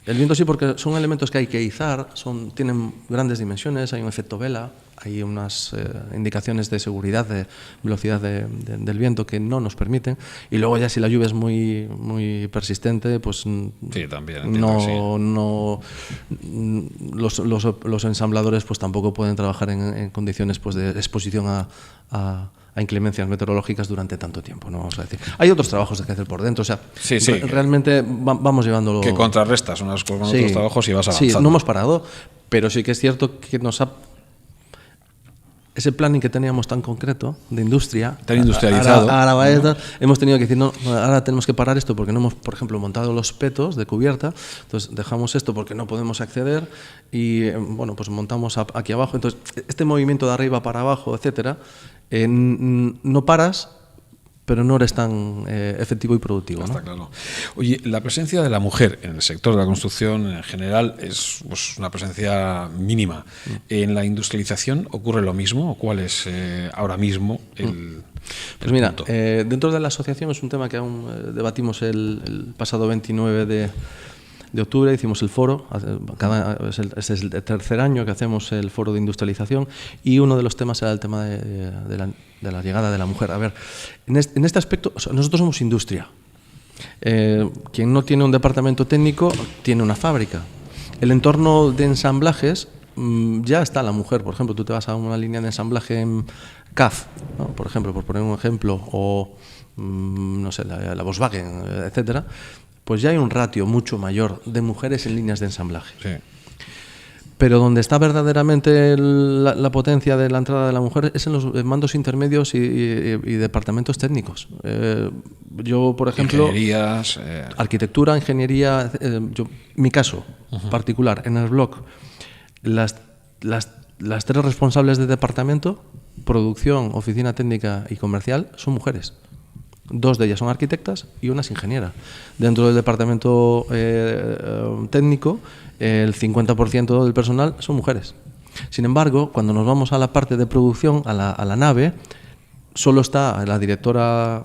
Speaker 2: El viento sí, porque son elementos que hay que izar, tienen grandes dimensiones, hay un efecto vela, hay unas indicaciones de seguridad, de velocidad del viento que no nos permiten. Y luego ya si la lluvia es muy, muy persistente, pues
Speaker 1: sí, también
Speaker 2: los ensambladores pues tampoco pueden trabajar en condiciones pues de exposición a inclemencias meteorológicas durante tanto tiempo, ¿no? Vamos a decir. Hay otros trabajos que hacer por dentro, o sea, realmente vamos llevándolo...
Speaker 1: Que contrarrestas unas con otros trabajos y vas avanzando.
Speaker 2: Sí, no hemos parado, pero sí que es cierto que ese planning que teníamos tan concreto de industria,
Speaker 1: tan industrializado,
Speaker 2: hemos tenido que decir, no, ahora tenemos que parar esto porque no hemos, por ejemplo, montado los petos de cubierta, entonces dejamos esto porque no podemos acceder y, bueno, pues montamos aquí abajo. Entonces, este movimiento de arriba para abajo, etcétera, no paras, pero no eres tan efectivo y productivo, ¿no?
Speaker 1: Está claro. Oye, la presencia de la mujer en el sector de la construcción en general es pues, una presencia mínima. ¿En la industrialización ocurre lo mismo? ¿O cuál es ahora mismo el
Speaker 2: Pues mira,
Speaker 1: punto?
Speaker 2: Dentro de la asociación es un tema que aún debatimos el pasado 29 de octubre, hicimos el foro, es el tercer año que hacemos el foro de industrialización y uno de los temas era el tema de la llegada de la mujer. A ver, en este aspecto, nosotros somos industria. Quien no tiene un departamento técnico tiene una fábrica. El entorno de ensamblajes ya está la mujer. Por ejemplo, tú te vas a una línea de ensamblaje en CAF, ¿no? Por ejemplo, por poner un ejemplo, o no sé, la Volkswagen, etcétera. Pues ya hay un ratio mucho mayor de mujeres en líneas de ensamblaje. Sí. Pero donde está verdaderamente la potencia de la entrada de la mujer es en los mandos intermedios y departamentos técnicos. Yo, por ejemplo,
Speaker 1: ingenierías,
Speaker 2: arquitectura, ingeniería, mi caso particular, en el blog, las 3 responsables de departamento, producción, oficina técnica y comercial, son mujeres. 2 de ellas son arquitectas y una es ingeniera. Dentro del departamento técnico, el 50% del personal son mujeres. Sin embargo, cuando nos vamos a la parte de producción, a la nave, solo está la directora,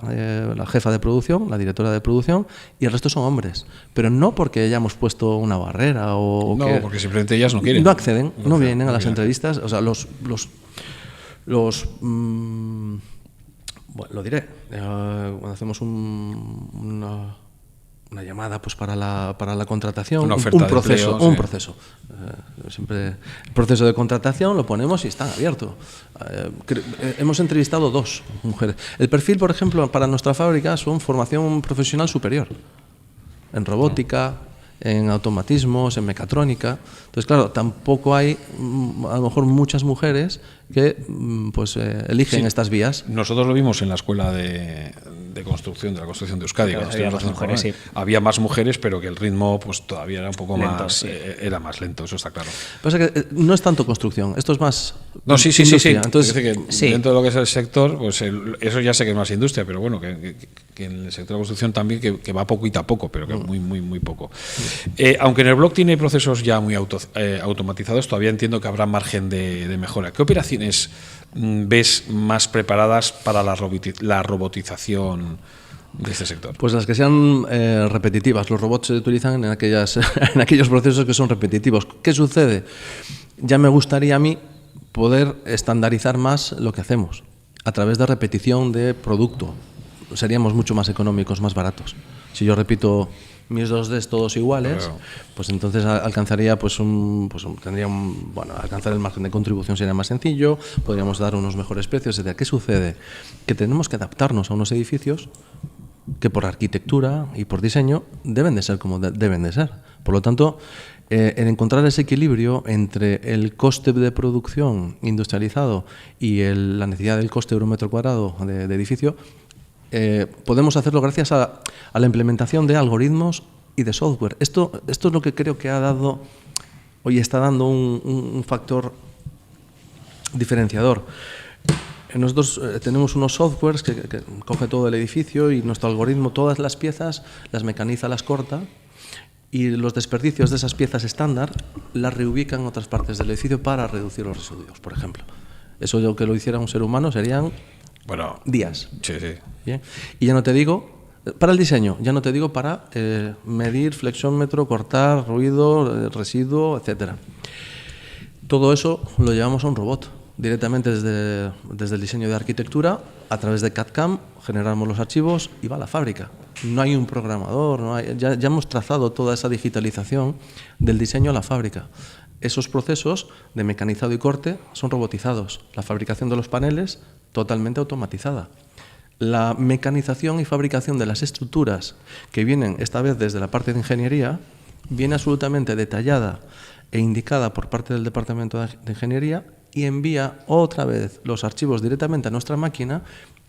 Speaker 2: la jefa de producción, la directora de producción, y el resto son hombres. Pero no porque hayamos puesto una barrera o
Speaker 1: no, porque simplemente ellas no quieren.
Speaker 2: No acceden, no vienen a las entrevistas. O sea, bueno, lo diré, cuando hacemos una llamada pues para la contratación,
Speaker 1: una oferta
Speaker 2: un proceso,
Speaker 1: de empleo,
Speaker 2: un proceso. siempre el proceso de contratación lo ponemos y está abierto. Hemos entrevistado 2 mujeres. El perfil, por ejemplo, para nuestra fábrica son formación profesional superior, en robótica, en automatismos, en mecatrónica. Entonces, claro, tampoco hay a lo mejor muchas mujeres que pues eligen estas vías.
Speaker 1: Nosotros lo vimos en la escuela de construcción, de la construcción de Euskadi.
Speaker 3: Había más mujeres, sí.
Speaker 1: Había más mujeres, pero que el ritmo pues todavía era un poco
Speaker 3: lento,
Speaker 1: más,
Speaker 3: sí.
Speaker 1: Era más lento, eso está claro.
Speaker 2: Pasa que no es tanto construcción, esto es más
Speaker 1: sí.
Speaker 2: industria. Entonces,
Speaker 1: que dentro de lo que es el sector, pues eso ya sé que es más industria, pero bueno, que en el sector de la construcción también que va poquito a poco, pero que muy poco. Aunque en el blog tiene procesos ya muy automatizados, todavía entiendo que habrá margen de mejora. ¿Qué operaciones ves más preparadas para la robotización de este sector?
Speaker 2: Pues las que sean repetitivas. Los robots se utilizan en aquellos procesos que son repetitivos. ¿Qué sucede? Ya me gustaría a mí poder estandarizar más lo que hacemos a través de repetición de producto. Seríamos mucho más económicos, más baratos. Si yo repito mis 2Ds todos iguales, claro, pues entonces alcanzaría alcanzar el margen de contribución sería más sencillo, podríamos dar unos mejores precios, etc. ¿Qué sucede? Que tenemos que adaptarnos a unos edificios que por arquitectura y por diseño deben de ser como deben de ser. Por lo tanto, en encontrar ese equilibrio entre el coste de producción industrializado y la necesidad del coste euro metro cuadrado de edificio, podemos hacerlo gracias a la implementación de algoritmos y de software. Esto es lo que creo que ha dado, hoy está dando un factor diferenciador. Nosotros tenemos unos softwares que coge todo el edificio y nuestro algoritmo, todas las piezas, las mecaniza, las corta y los desperdicios de esas piezas estándar las reubica en otras partes del edificio para reducir los residuos, por ejemplo. Eso que lo hiciera un ser humano serían días.
Speaker 1: Sí.
Speaker 2: ¿Bien? Y ya no te digo, para el diseño, ya no te digo para medir flexiómetro, cortar, ruido, residuo, etc. Todo eso lo llevamos a un robot. Directamente desde el diseño de arquitectura, a través de CAD/CAM, generamos los archivos y va a la fábrica. No hay un programador, ya hemos trazado toda esa digitalización del diseño a la fábrica. Esos procesos de mecanizado y corte son robotizados. La fabricación de los paneles, totalmente automatizada. La mecanización y fabricación de las estructuras, que vienen esta vez desde la parte de ingeniería, viene absolutamente detallada e indicada por parte del departamento de ingeniería y envía otra vez los archivos directamente a nuestra máquina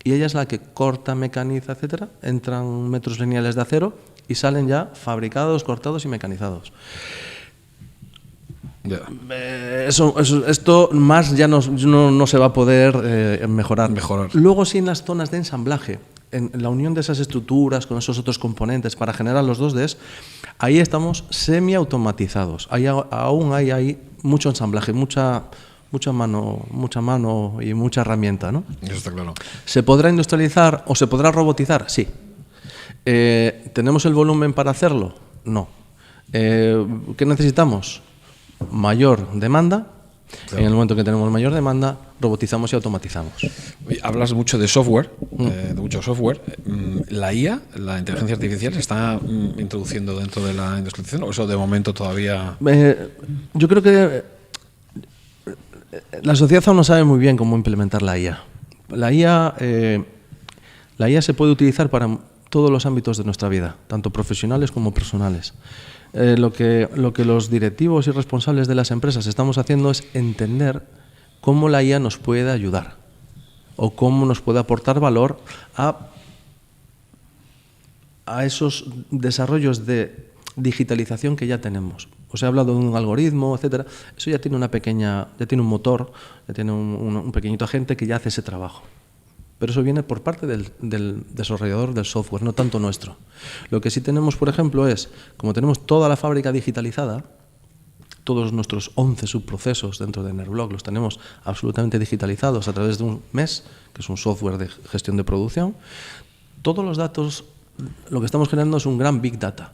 Speaker 2: y ella es la que corta, mecaniza, etcétera. Entran metros lineales de acero y salen ya fabricados, cortados y mecanizados. Esto más ya no se va a poder mejorar. Luego sí en las zonas de ensamblaje, en la unión de esas estructuras con esos otros componentes para generar los 2Ds, ahí estamos semi-automatizados. Aún hay ahí mucho ensamblaje, mucha mano y mucha herramienta, ¿no?
Speaker 1: Eso está claro.
Speaker 2: ¿Se podrá industrializar o se podrá robotizar? Sí. ¿Tenemos el volumen para hacerlo? No. ¿Qué necesitamos? Mayor demanda. Claro. En el momento que tenemos mayor demanda, robotizamos y automatizamos.
Speaker 1: Hablas mucho de software, de mucho software. ¿La IA, la inteligencia artificial, se está introduciendo dentro de la industrialización o eso de momento todavía...?
Speaker 2: Yo creo que la sociedad aún no sabe muy bien cómo implementar la IA. La IA se puede utilizar para todos los ámbitos de nuestra vida, tanto profesionales como personales. Lo que los directivos y responsables de las empresas estamos haciendo es entender cómo la IA nos puede ayudar o cómo nos puede aportar valor a esos desarrollos de digitalización que ya tenemos. Os he hablado de un algoritmo, etcétera. Eso ya tiene ya tiene un motor, ya tiene un pequeñito agente que ya hace ese trabajo. Pero eso viene por parte del desarrollador del software, no tanto nuestro. Lo que sí tenemos, por ejemplo, es, como tenemos toda la fábrica digitalizada, todos nuestros 11 subprocesos dentro de Enerblock los tenemos absolutamente digitalizados a través de un MES, que es un software de gestión de producción. Todos los datos, lo que estamos generando es un gran Big Data.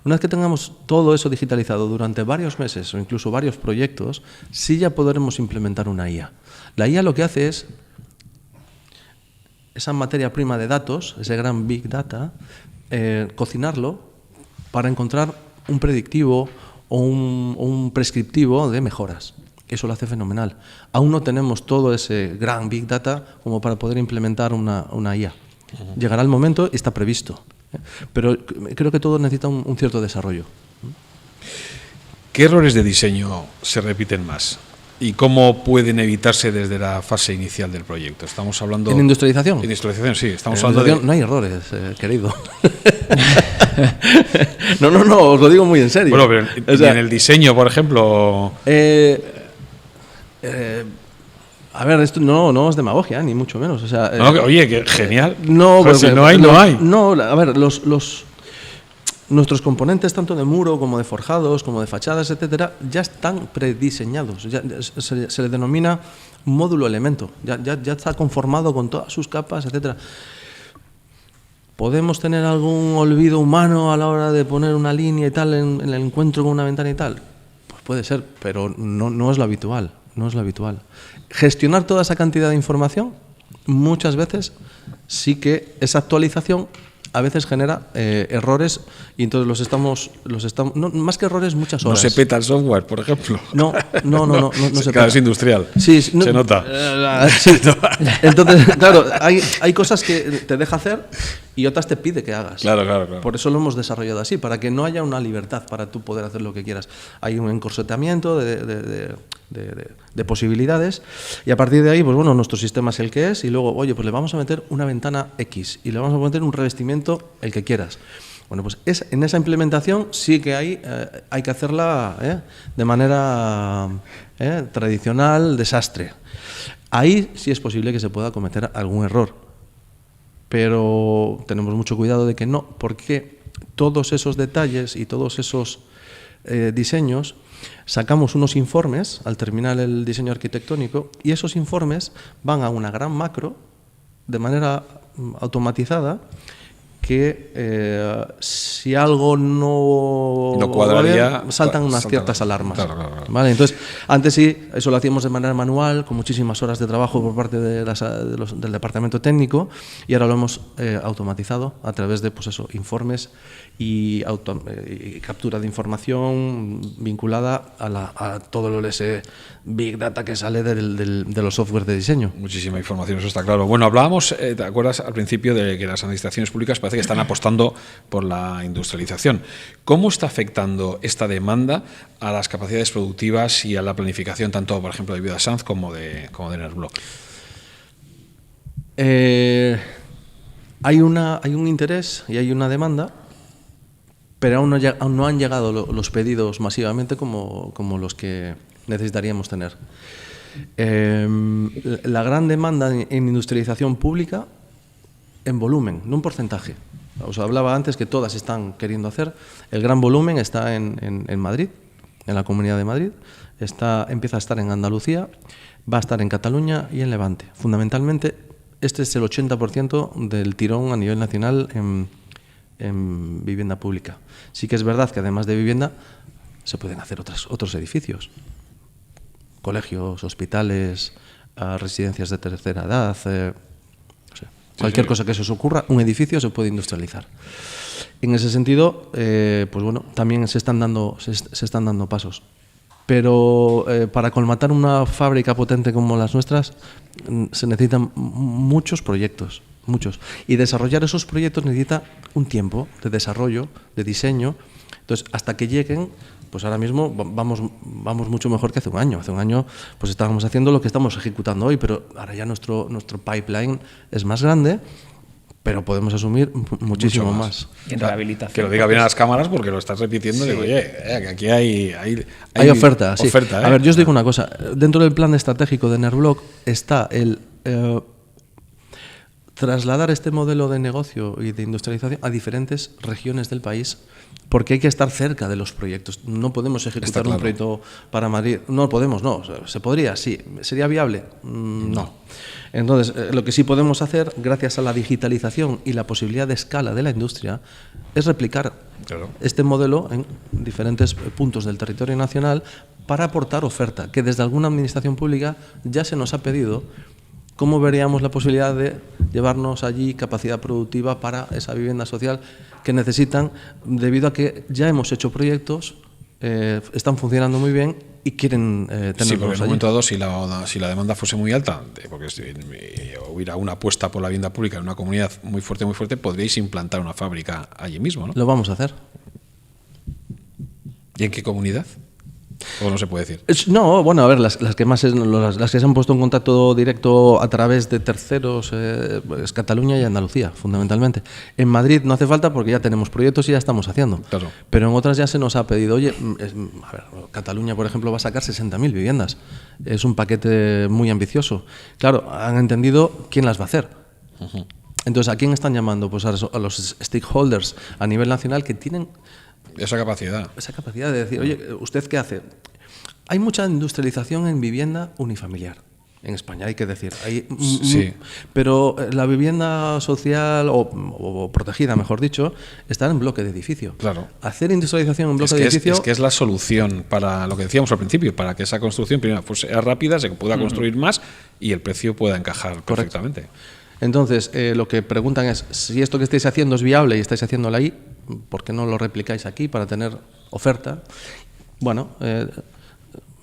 Speaker 2: Una vez que tengamos todo eso digitalizado durante varios meses o incluso varios proyectos, sí ya podremos implementar una IA. La IA lo que hace es esa materia prima de datos, ese gran Big Data, cocinarlo para encontrar un predictivo o un prescriptivo de mejoras. Eso lo hace fenomenal. Aún no tenemos todo ese gran Big Data como para poder implementar una IA. Llegará el momento y está previsto. Pero creo que todo necesita un cierto desarrollo.
Speaker 1: ¿Qué errores de diseño se repiten más? ¿Y cómo pueden evitarse desde la fase inicial del proyecto? Estamos hablando...
Speaker 2: ¿En industrialización?
Speaker 1: En industrialización, sí. Estamos
Speaker 2: En
Speaker 1: hablando de...
Speaker 2: No hay errores, querido. No, os lo digo muy en serio.
Speaker 1: Bueno, pero en el diseño, por ejemplo...
Speaker 2: A ver, esto no es demagogia, ni mucho menos. O sea,
Speaker 1: oye, que genial.
Speaker 2: No,
Speaker 1: pues si no hay, no hay.
Speaker 2: No, a ver, nuestros componentes, tanto de muro como de forjados, como de fachadas, etcétera, ya están prediseñados. Ya se le denomina módulo elemento. Ya está conformado con todas sus capas, etcétera. ¿Podemos tener algún olvido humano a la hora de poner una línea y tal en el encuentro con una ventana y tal? Pues puede ser, pero no es lo habitual. No es lo habitual. Gestionar toda esa cantidad de información, muchas veces sí que esa actualización a veces genera errores y entonces los estamos no, más que errores, muchas horas.
Speaker 1: No se peta el software, por ejemplo.
Speaker 2: No se peta.
Speaker 1: Es industrial.
Speaker 2: Sí,
Speaker 1: se nota.
Speaker 2: Sí. Entonces, claro, hay cosas que te deja hacer y otras te pide que hagas.
Speaker 1: Claro.
Speaker 2: Por eso lo hemos desarrollado así, para que no haya una libertad para tú poder hacer lo que quieras. Hay un encorsetamiento de posibilidades y a partir de ahí, pues bueno, nuestro sistema es el que es y luego, oye, pues le vamos a meter una ventana X y le vamos a meter un revestimiento el que quieras. Bueno, pues en esa implementación sí que hay que hacerla de manera tradicional, desastre. Ahí sí es posible que se pueda cometer algún error, pero tenemos mucho cuidado de que no, porque todos esos detalles y todos esos diseños, sacamos unos informes al terminar el diseño arquitectónico y esos informes van a una gran macro de manera automatizada que si algo no
Speaker 1: cuadraría,
Speaker 2: saltan unas ciertas alarmas.
Speaker 1: Claro.
Speaker 2: ¿Vale? Entonces, antes sí, eso lo hacíamos de manera manual, con muchísimas horas de trabajo por parte del departamento técnico, y ahora lo hemos automatizado a través de informes y captura de información vinculada a todo ese Big Data que sale de los softwares de diseño.
Speaker 1: Muchísima información, eso está claro. Bueno, hablábamos, ¿te acuerdas al principio de que las administraciones públicas parece que están apostando por la industrialización? ¿Cómo está afectando esta demanda a las capacidades productivas y a la planificación tanto, por ejemplo, de Viudasanz como de Enerblock?
Speaker 2: Hay un interés y hay una demanda, pero aún no han llegado los pedidos masivamente como los que necesitaríamos tener. La gran demanda en industrialización pública en volumen, no en porcentaje. Os hablaba antes que todas están queriendo hacer. El gran volumen está en Madrid, en la Comunidad de Madrid, empieza a estar en Andalucía, va a estar en Cataluña y en Levante. Fundamentalmente, este es el 80% del tirón a nivel nacional en vivienda pública. Sí que es verdad que además de vivienda se pueden hacer otros edificios, colegios, hospitales, residencias de tercera edad, cualquier cosa que se os ocurra, un edificio se puede industrializar. En ese sentido, pues bueno, también se están dando pasos. Pero para colmatar una fábrica potente como las nuestras se necesitan muchos proyectos, muchos. Y desarrollar esos proyectos necesita un tiempo de desarrollo, de diseño. Entonces, hasta que lleguen, pues ahora mismo vamos mucho mejor que hace un año. Hace un año pues estábamos haciendo lo que estamos ejecutando hoy, pero ahora ya nuestro pipeline es más grande, pero podemos asumir muchísimo más.
Speaker 3: Y en rehabilitación.
Speaker 1: Que lo diga bien a las cámaras porque lo estás repitiendo. Sí. Digo, oye, que aquí
Speaker 2: hay oferta. Sí. A ver, yo os digo una cosa. Dentro del plan estratégico de Enerblock está el trasladar este modelo de negocio y de industrialización a diferentes regiones del país, porque hay que estar cerca de los proyectos. No podemos ejecutar un proyecto para Madrid. No podemos, no. ¿Se podría? Sí. ¿Sería viable? No. Entonces, lo que sí podemos hacer, gracias a la digitalización y la posibilidad de escala de la industria, es replicar este modelo en diferentes puntos del territorio nacional para aportar oferta, que desde alguna administración pública ya se nos ha pedido. ¿Cómo veríamos la posibilidad de llevarnos allí capacidad productiva para esa vivienda social que necesitan, debido a que ya hemos hecho proyectos están funcionando muy bien y quieren tenerlos
Speaker 1: Sí, porque en un
Speaker 2: allí.
Speaker 1: momento dado, si la demanda fuese muy alta, porque hubiera una apuesta por la vivienda pública en una comunidad muy fuerte, podríais implantar una fábrica allí mismo, ¿no?
Speaker 2: Lo vamos a hacer.
Speaker 1: ¿Y en qué comunidad? ¿O no se puede decir?
Speaker 2: No, bueno, a ver, las que se han puesto en contacto directo a través de terceros es Cataluña y Andalucía, fundamentalmente. En Madrid no hace falta porque ya tenemos proyectos y ya estamos haciendo.
Speaker 1: Claro.
Speaker 2: Pero en otras ya se nos ha pedido, oye, a ver, Cataluña, por ejemplo, va a sacar 60.000 viviendas. Es un paquete muy ambicioso. Claro, han entendido quién las va a hacer. Entonces, ¿a quién están llamando? Pues a los stakeholders a nivel nacional que tienen
Speaker 1: Esa capacidad.
Speaker 2: esa capacidad de decir, oye, ¿usted qué hace? Hay mucha industrialización en vivienda unifamiliar en España, hay que decir.
Speaker 1: Sí.
Speaker 2: Pero la vivienda social o protegida, mejor dicho, está en bloque de edificio.
Speaker 1: Claro.
Speaker 2: Hacer industrialización en bloque de edificio...
Speaker 1: Es que es la solución para lo que decíamos al principio, para que esa construcción primero sea rápida, se pueda construir más y el precio pueda encajar perfectamente.
Speaker 2: Entonces, lo que preguntan es, si esto que estáis haciendo es viable y estáis haciéndolo ahí, ¿por qué no lo replicáis aquí para tener oferta? Bueno,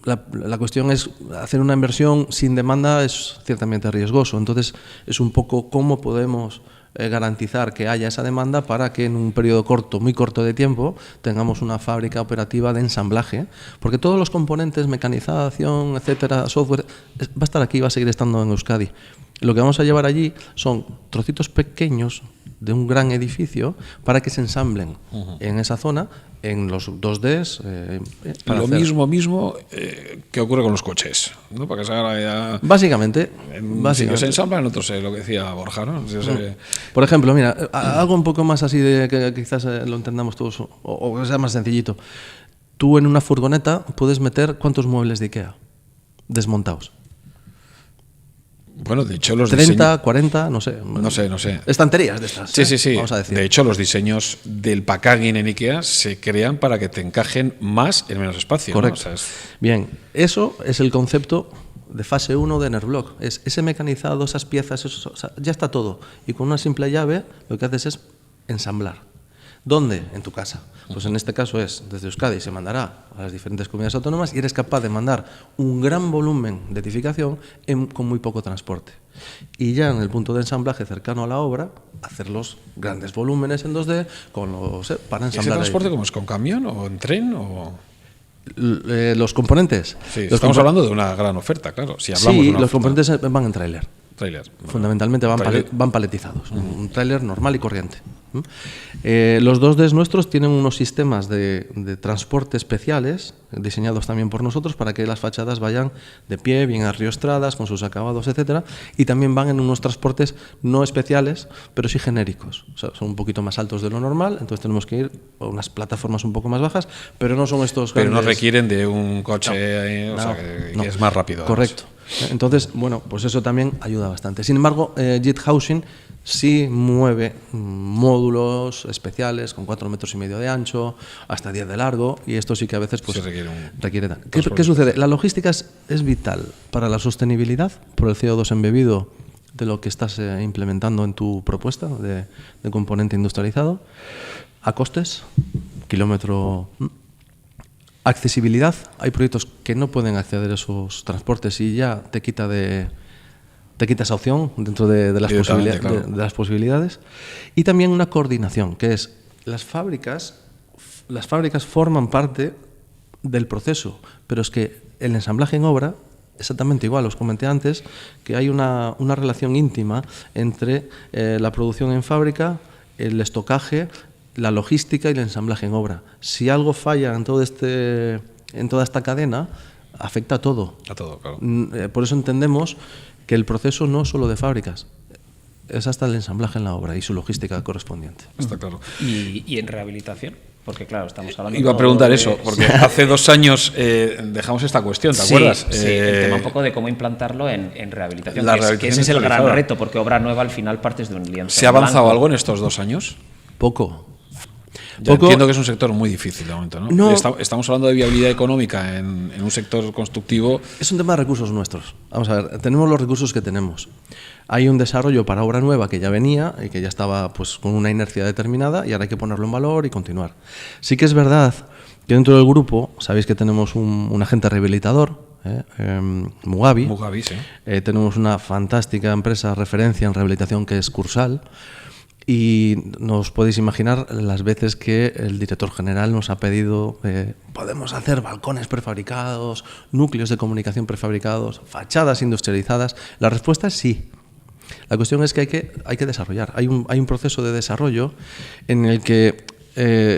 Speaker 2: la cuestión es, hacer una inversión sin demanda es ciertamente riesgoso. Entonces, es un poco cómo podemos garantizar que haya esa demanda para que en un periodo muy corto de tiempo, tengamos una fábrica operativa de ensamblaje, porque todos los componentes, mecanización, etcétera, software, va a estar aquí, va a seguir estando en Euskadi. Lo que vamos a llevar allí son trocitos pequeños de un gran edificio para que se ensamblen en esa zona, en los 2Ds.
Speaker 1: Lo mismo que ocurre con los coches, ¿no? Para que se haga ya...
Speaker 2: Básicamente.
Speaker 1: Si se ensamblan, otros lo que decía Borja, ¿no?
Speaker 2: Por ejemplo, mira, algo un poco más así de que quizás lo entendamos todos, o que sea más sencillito. Tú en una furgoneta puedes meter ¿cuántos muebles de IKEA desmontados?
Speaker 1: Bueno, de hecho los
Speaker 2: 30, 40, no sé.
Speaker 1: No sé.
Speaker 2: Estanterías de estas.
Speaker 1: Sí.
Speaker 2: Vamos a decir.
Speaker 1: De hecho, los diseños del packaging en IKEA se crean para que te encajen más en menos espacio.
Speaker 2: Correcto.
Speaker 1: ¿no?
Speaker 2: Bien, eso es el concepto de fase 1 de Enerblock. Es ese mecanizado, esas piezas, ya está todo. Y con una simple llave lo que haces es ensamblar. ¿Dónde? En tu casa. Pues en este caso es desde Euskadi, se mandará a las diferentes comunidades autónomas y eres capaz de mandar un gran volumen de edificación con muy poco transporte. Y ya en el punto de ensamblaje cercano a la obra, hacer los grandes volúmenes en 2D para ensamblar.
Speaker 1: ¿Ese transporte cómo es? ¿Con camión o en tren? O...
Speaker 2: Los componentes.
Speaker 1: Sí, estamos hablando de una gran oferta, claro. Si hablamos
Speaker 2: sí,
Speaker 1: de una
Speaker 2: los
Speaker 1: oferta.
Speaker 2: componentes van en tráiler. Fundamentalmente
Speaker 1: Tráiler.
Speaker 2: van paletizados, un tráiler normal y corriente. Los 2Ds nuestros tienen unos sistemas de transporte especiales, diseñados también por nosotros, para que las fachadas vayan de pie, bien arriostradas, con sus acabados, etcétera, y también van en unos transportes no especiales, pero sí genéricos. O sea, son un poquito más altos de lo normal, entonces tenemos que ir a unas plataformas un poco más bajas, pero no son estos
Speaker 1: Pero
Speaker 2: grandes...
Speaker 1: no requieren de un coche, que es más rápido.
Speaker 2: Correcto. Entonces, bueno, pues eso también ayuda bastante. Sin embargo, JIT Housing sí mueve módulos especiales con 4,5 metros de ancho, hasta 10 de largo, y esto sí que a veces pues,
Speaker 1: Sí,
Speaker 2: requiere. ¿Qué sucede? La logística es vital para la sostenibilidad por el CO2 embebido de lo que estás implementando en tu propuesta de componente industrializado, a costes, kilómetro... Accesibilidad, hay proyectos que no pueden acceder a esos transportes y ya te quita esa opción dentro de las posibilidades. Y también una coordinación, que es las fábricas forman parte del proceso, pero es que el ensamblaje en obra, exactamente igual, os comenté antes que hay una relación íntima entre la producción en fábrica, el estocaje, la logística y el ensamblaje en obra. Si algo falla en toda esta cadena, afecta a todo.
Speaker 1: A todo, claro.
Speaker 2: Por eso entendemos que el proceso no es solo de fábricas, es hasta el ensamblaje en la obra y su logística correspondiente.
Speaker 1: Está claro.
Speaker 3: ¿Y en rehabilitación? Porque claro, estamos hablando...
Speaker 1: Iba a preguntar eso, porque hace 2 años dejamos esta cuestión, ¿te acuerdas?
Speaker 3: Sí, el tema un poco de cómo implantarlo en rehabilitación, que ese es el gran
Speaker 1: centralizada.
Speaker 3: reto, porque obra nueva al final partes de un lienzo.
Speaker 1: ¿Se ha avanzado
Speaker 3: blanco.
Speaker 1: algo en estos 2 años?
Speaker 2: Poco.
Speaker 1: Ya entiendo que es un sector muy difícil de momento, ¿no?
Speaker 2: No.
Speaker 1: Estamos hablando de viabilidad económica en un sector constructivo.
Speaker 2: Es un tema de recursos nuestros. Vamos a ver, tenemos los recursos que tenemos. Hay un desarrollo para obra nueva que ya venía y que ya estaba pues con una inercia determinada y ahora hay que ponerlo en valor y continuar. Sí que es verdad que dentro del grupo, sabéis que tenemos un agente rehabilitador, Mugabi.
Speaker 1: Mugabi, sí.
Speaker 2: Tenemos una fantástica empresa referencia en rehabilitación que es Cursal. Y nos podéis imaginar las veces que el director general nos ha pedido podemos hacer balcones prefabricados, núcleos de comunicación prefabricados, fachadas industrializadas. La respuesta es sí. La cuestión es que hay que desarrollar. Hay un proceso de desarrollo en el que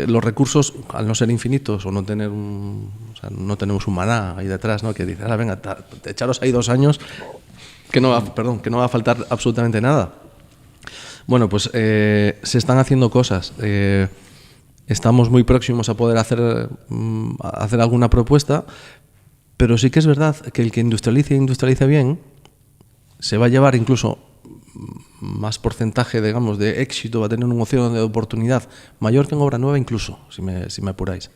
Speaker 2: los recursos, al no ser infinitos o no tener no tenemos un maná ahí detrás, ¿no? Que dice, venga, echaros ahí 2 años que no va a faltar absolutamente nada. Bueno, pues se están haciendo cosas. Estamos muy próximos a poder hacer alguna propuesta, pero sí que es verdad que el que industrialice bien se va a llevar incluso más porcentaje, digamos, de éxito, va a tener un océano de oportunidad mayor que en obra nueva incluso, si me apuráis.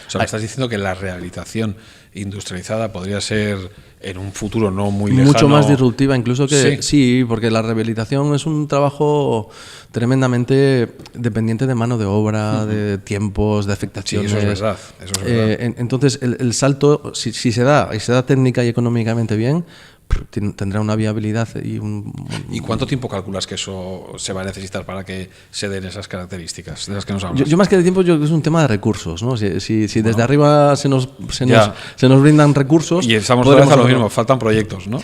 Speaker 1: O sea, me estás diciendo que la rehabilitación industrializada podría ser en un futuro no muy lejano.
Speaker 2: Mucho más disruptiva incluso que... Sí, porque la rehabilitación es un trabajo tremendamente dependiente de mano de obra, de tiempos, de afectaciones.
Speaker 1: Sí, eso es verdad.
Speaker 2: Entonces, el salto, si se da, y se da técnica y económicamente bien, tendrá una viabilidad
Speaker 1: ¿Y cuánto tiempo calculas que eso se va a necesitar para que se den esas características de las que nos hablas?
Speaker 2: Yo más que de tiempo, yo creo que es un tema de recursos, ¿no? Si desde arriba se nos brindan recursos...
Speaker 1: Y estamos otra vez a lo mismo, faltan proyectos, ¿no?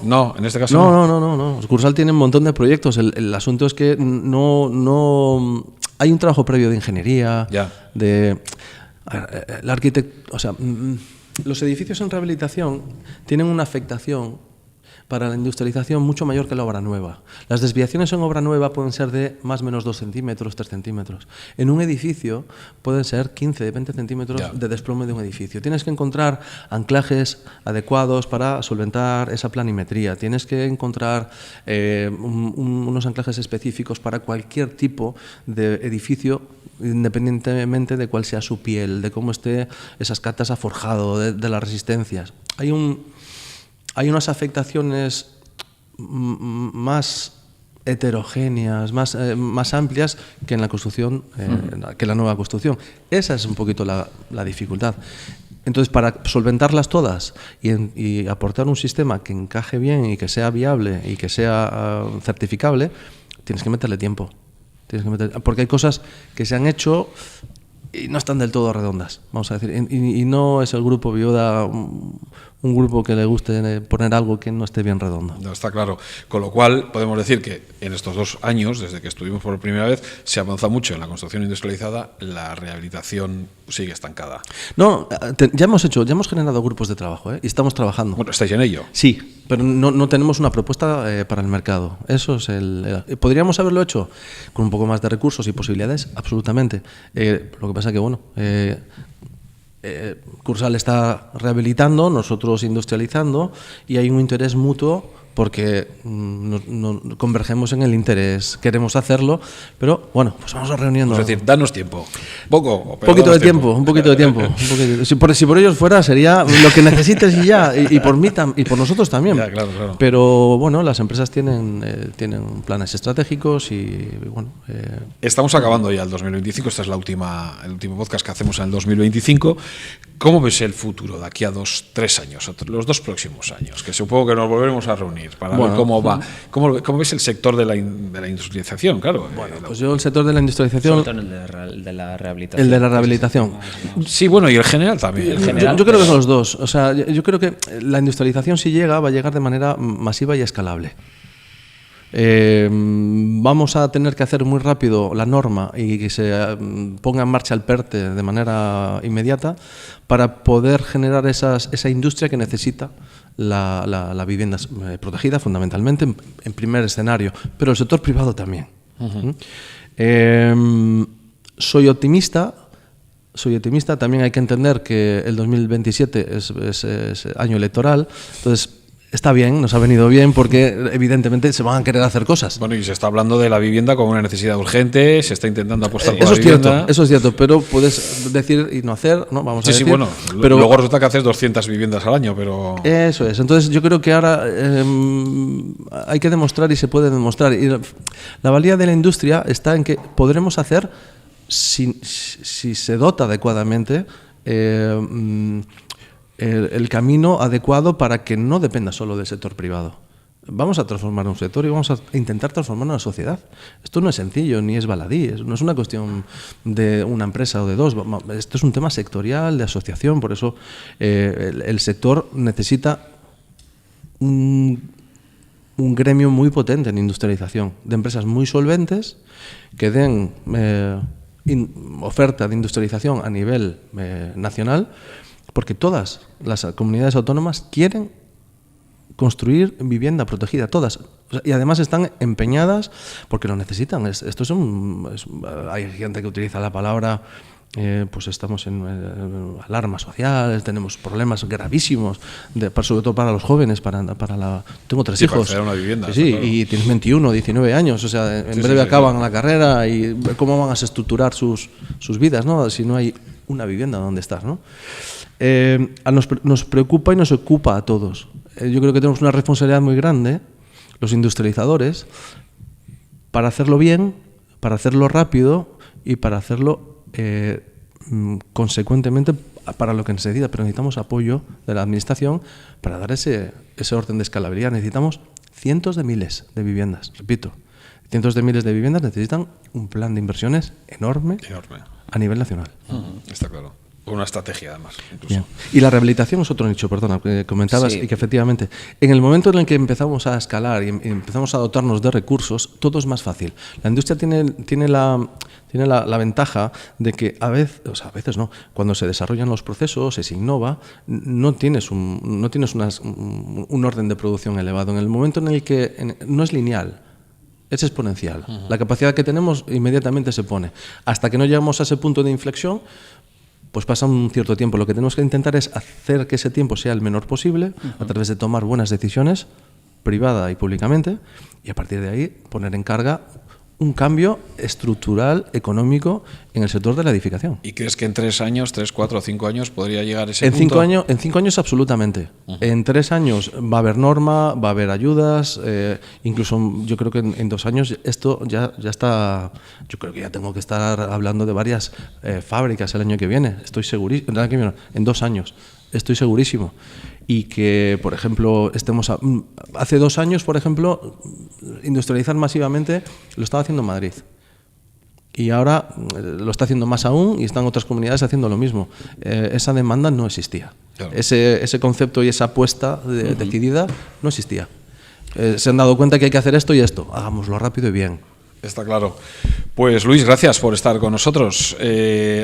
Speaker 1: No, en este caso
Speaker 2: no. Cursal tiene un montón de proyectos. El asunto es que no hay un trabajo previo de ingeniería, el arquitecto... O sea... Los edificios en rehabilitación tienen una afectación para la industrialización mucho mayor que la obra nueva. Las desviaciones en obra nueva pueden ser de más o menos 2 centímetros, 3 centímetros. En un edificio pueden ser 15, 20 centímetros de desplome de un edificio. Tienes que encontrar anclajes adecuados para solventar esa planimetría. Tienes que encontrar unos anclajes específicos para cualquier tipo de edificio, independientemente de cuál sea su piel, de cómo esté esas catas a forjado, de las resistencias. Hay unas afectaciones más heterogéneas, más amplias que en la construcción, que en la nueva construcción. Esa es un poquito la dificultad. Entonces, para solventarlas todas y aportar un sistema que encaje bien y que sea viable y que sea certificable, tienes que meterle tiempo. Porque hay cosas que se han hecho y no están del todo redondas, vamos a decir. Y no es el grupo Bioda un grupo que le guste poner algo que no esté bien redondo.
Speaker 1: No, está claro. Con lo cual, podemos decir que en estos 2 años, desde que estuvimos por primera vez, se avanza mucho en la construcción industrializada, la rehabilitación sigue estancada.
Speaker 2: No, ya hemos generado grupos de trabajo, y estamos trabajando.
Speaker 1: Bueno, ¿estáis en ello?
Speaker 2: Sí, pero no tenemos una propuesta para el mercado. Eso es ¿podríamos haberlo hecho con un poco más de recursos y posibilidades? Absolutamente. Lo que pasa es que, bueno... Cursal está rehabilitando, nosotros industrializando, y hay un interés mutuo porque convergemos en el interés, queremos hacerlo, pero bueno, pues vamos a reuniendo.
Speaker 1: Es decir, danos tiempo. Un
Speaker 2: poquito de tiempo. Si por ellos fuera sería lo que necesites y ya, y por mí y por nosotros también.
Speaker 1: Ya, claro.
Speaker 2: Pero bueno, las empresas tienen planes estratégicos y bueno.
Speaker 1: Estamos acabando ya el 2025, esta es el último podcast que hacemos en el 2025. ¿Cómo ves el futuro de aquí a 2-3 años, los 2 próximos años? Que supongo que nos volveremos a reunir para ver cómo va. ¿Cómo ves el sector de la industrialización? Claro.
Speaker 2: Bueno, pues yo el sector de la industrialización...
Speaker 3: Sobre todo el de la rehabilitación.
Speaker 2: El de la rehabilitación.
Speaker 1: Sí, bueno, y el general también.
Speaker 2: Yo creo que son los dos. O sea, yo creo que la industrialización, si llega, va a llegar de manera masiva y escalable. Vamos a tener que hacer muy rápido la norma y que se ponga en marcha el PERTE de manera inmediata para poder generar esa industria que necesita la vivienda protegida, fundamentalmente, en primer escenario, pero el sector privado también. Soy optimista, también hay que entender que el 2027 es año electoral, entonces... Está bien, nos ha venido bien porque evidentemente se van a querer hacer cosas.
Speaker 1: Bueno, y se está hablando de la vivienda como una necesidad urgente, se está intentando apostar por la vivienda.
Speaker 2: Eso es cierto, pero puedes decir y no hacer, ¿no? Vamos a decir.
Speaker 1: Sí, bueno, pero luego resulta que haces 200 viviendas al año, pero...
Speaker 2: Eso es, entonces yo creo que ahora hay que demostrar y se puede demostrar. Y la valía de la industria está en que podremos hacer si se dota adecuadamente el camino adecuado para que no dependa solo del sector privado. Vamos a transformar un sector y vamos a intentar transformar una sociedad. Esto no es sencillo, ni es baladí, no es una cuestión de una empresa o de dos. Esto es un tema sectorial, de asociación, por eso el sector necesita un gremio muy potente en industrialización, de empresas muy solventes que den oferta de industrialización a nivel nacional, porque todas las comunidades autónomas quieren construir vivienda protegida, todas. Y además están empeñadas porque lo necesitan. Hay gente que utiliza la palabra, pues estamos en alarma social, tenemos problemas gravísimos, sobre todo para los jóvenes. Tengo 3 hijos.
Speaker 1: Para una vivienda,
Speaker 2: sí,
Speaker 1: claro.
Speaker 2: Y tienes 21, 19 años. O sea, en breve acaban la carrera y cómo van a estructurar sus vidas, ¿no? Si no hay una vivienda donde estar, ¿no? Nos preocupa y nos ocupa a todos. Yo creo que tenemos una responsabilidad muy grande, los industrializadores, para hacerlo bien, para hacerlo rápido y para hacerlo consecuentemente para lo que necesita. Pero necesitamos apoyo de la administración para dar ese orden de escalabilidad. Necesitamos cientos de miles de viviendas, repito. Cientos de miles de viviendas necesitan un plan de inversiones enorme. A nivel nacional.
Speaker 1: Está claro. Una estrategia, además.
Speaker 2: Bien. Y la rehabilitación es otro nicho, perdona, que comentabas, y que efectivamente, en el momento en el que empezamos a escalar y empezamos a dotarnos de recursos, todo es más fácil. La industria tiene la ventaja de que a veces no, cuando se desarrollan los procesos, se innova, no tienes un orden de producción elevado. En el momento en el que no es lineal, es exponencial. La capacidad que tenemos inmediatamente se pone. Hasta que no llegamos a ese punto de inflexión, pues pasa un cierto tiempo. Lo que tenemos que intentar es hacer que ese tiempo sea el menor posible a través de tomar buenas decisiones, privada y públicamente, y a partir de ahí poner en carga un cambio estructural, económico en el sector de la edificación.
Speaker 1: ¿Y crees que en 3 años, 3, 4 o 5 años podría llegar ese punto?
Speaker 2: En 5 años absolutamente. En 3 años va a haber norma, va a haber ayudas, incluso yo creo que en 2 años esto ya está. Yo creo que ya tengo que estar hablando de varias fábricas el año que viene. Estoy segurísimo. En 2 años. Estoy segurísimo. Y que, por ejemplo, hace 2 años, por ejemplo, industrializar masivamente lo estaba haciendo Madrid. Y ahora lo está haciendo más aún y están otras comunidades haciendo lo mismo. Esa demanda no existía. Claro. Ese concepto y esa apuesta decidida no existía. Se han dado cuenta que hay que hacer esto y esto. Hagámoslo rápido y bien.
Speaker 1: Está claro. Pues Luis, gracias por estar con nosotros.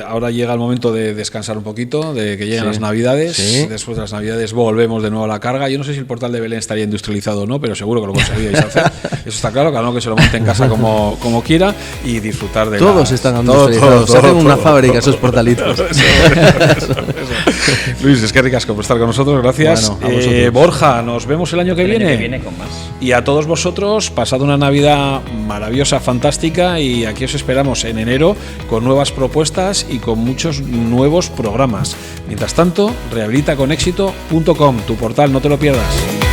Speaker 1: Ahora llega el momento de descansar un poquito, de que lleguen las Navidades. Sí. Después de las Navidades volvemos de nuevo a la carga. Yo no sé si el portal de Belén estaría industrializado o no, pero seguro que lo conseguiríais hacer. Eso está claro, cada uno que se lo monte en casa como quiera y disfrutar de
Speaker 2: todos están industrializados. Se hacen una fábrica esos portalitos.
Speaker 1: Eso. Luis, es que ricasco por estar con nosotros. Gracias.
Speaker 2: Bueno,
Speaker 1: Borja, nos vemos el año que viene.
Speaker 3: El año que viene con más.
Speaker 1: Y a todos vosotros, pasad una Navidad maravillosa, fantástica, y aquí os esperamos en enero con nuevas propuestas y con muchos nuevos programas. Mientras tanto, rehabilitaconexito.com, tu portal, no te lo pierdas.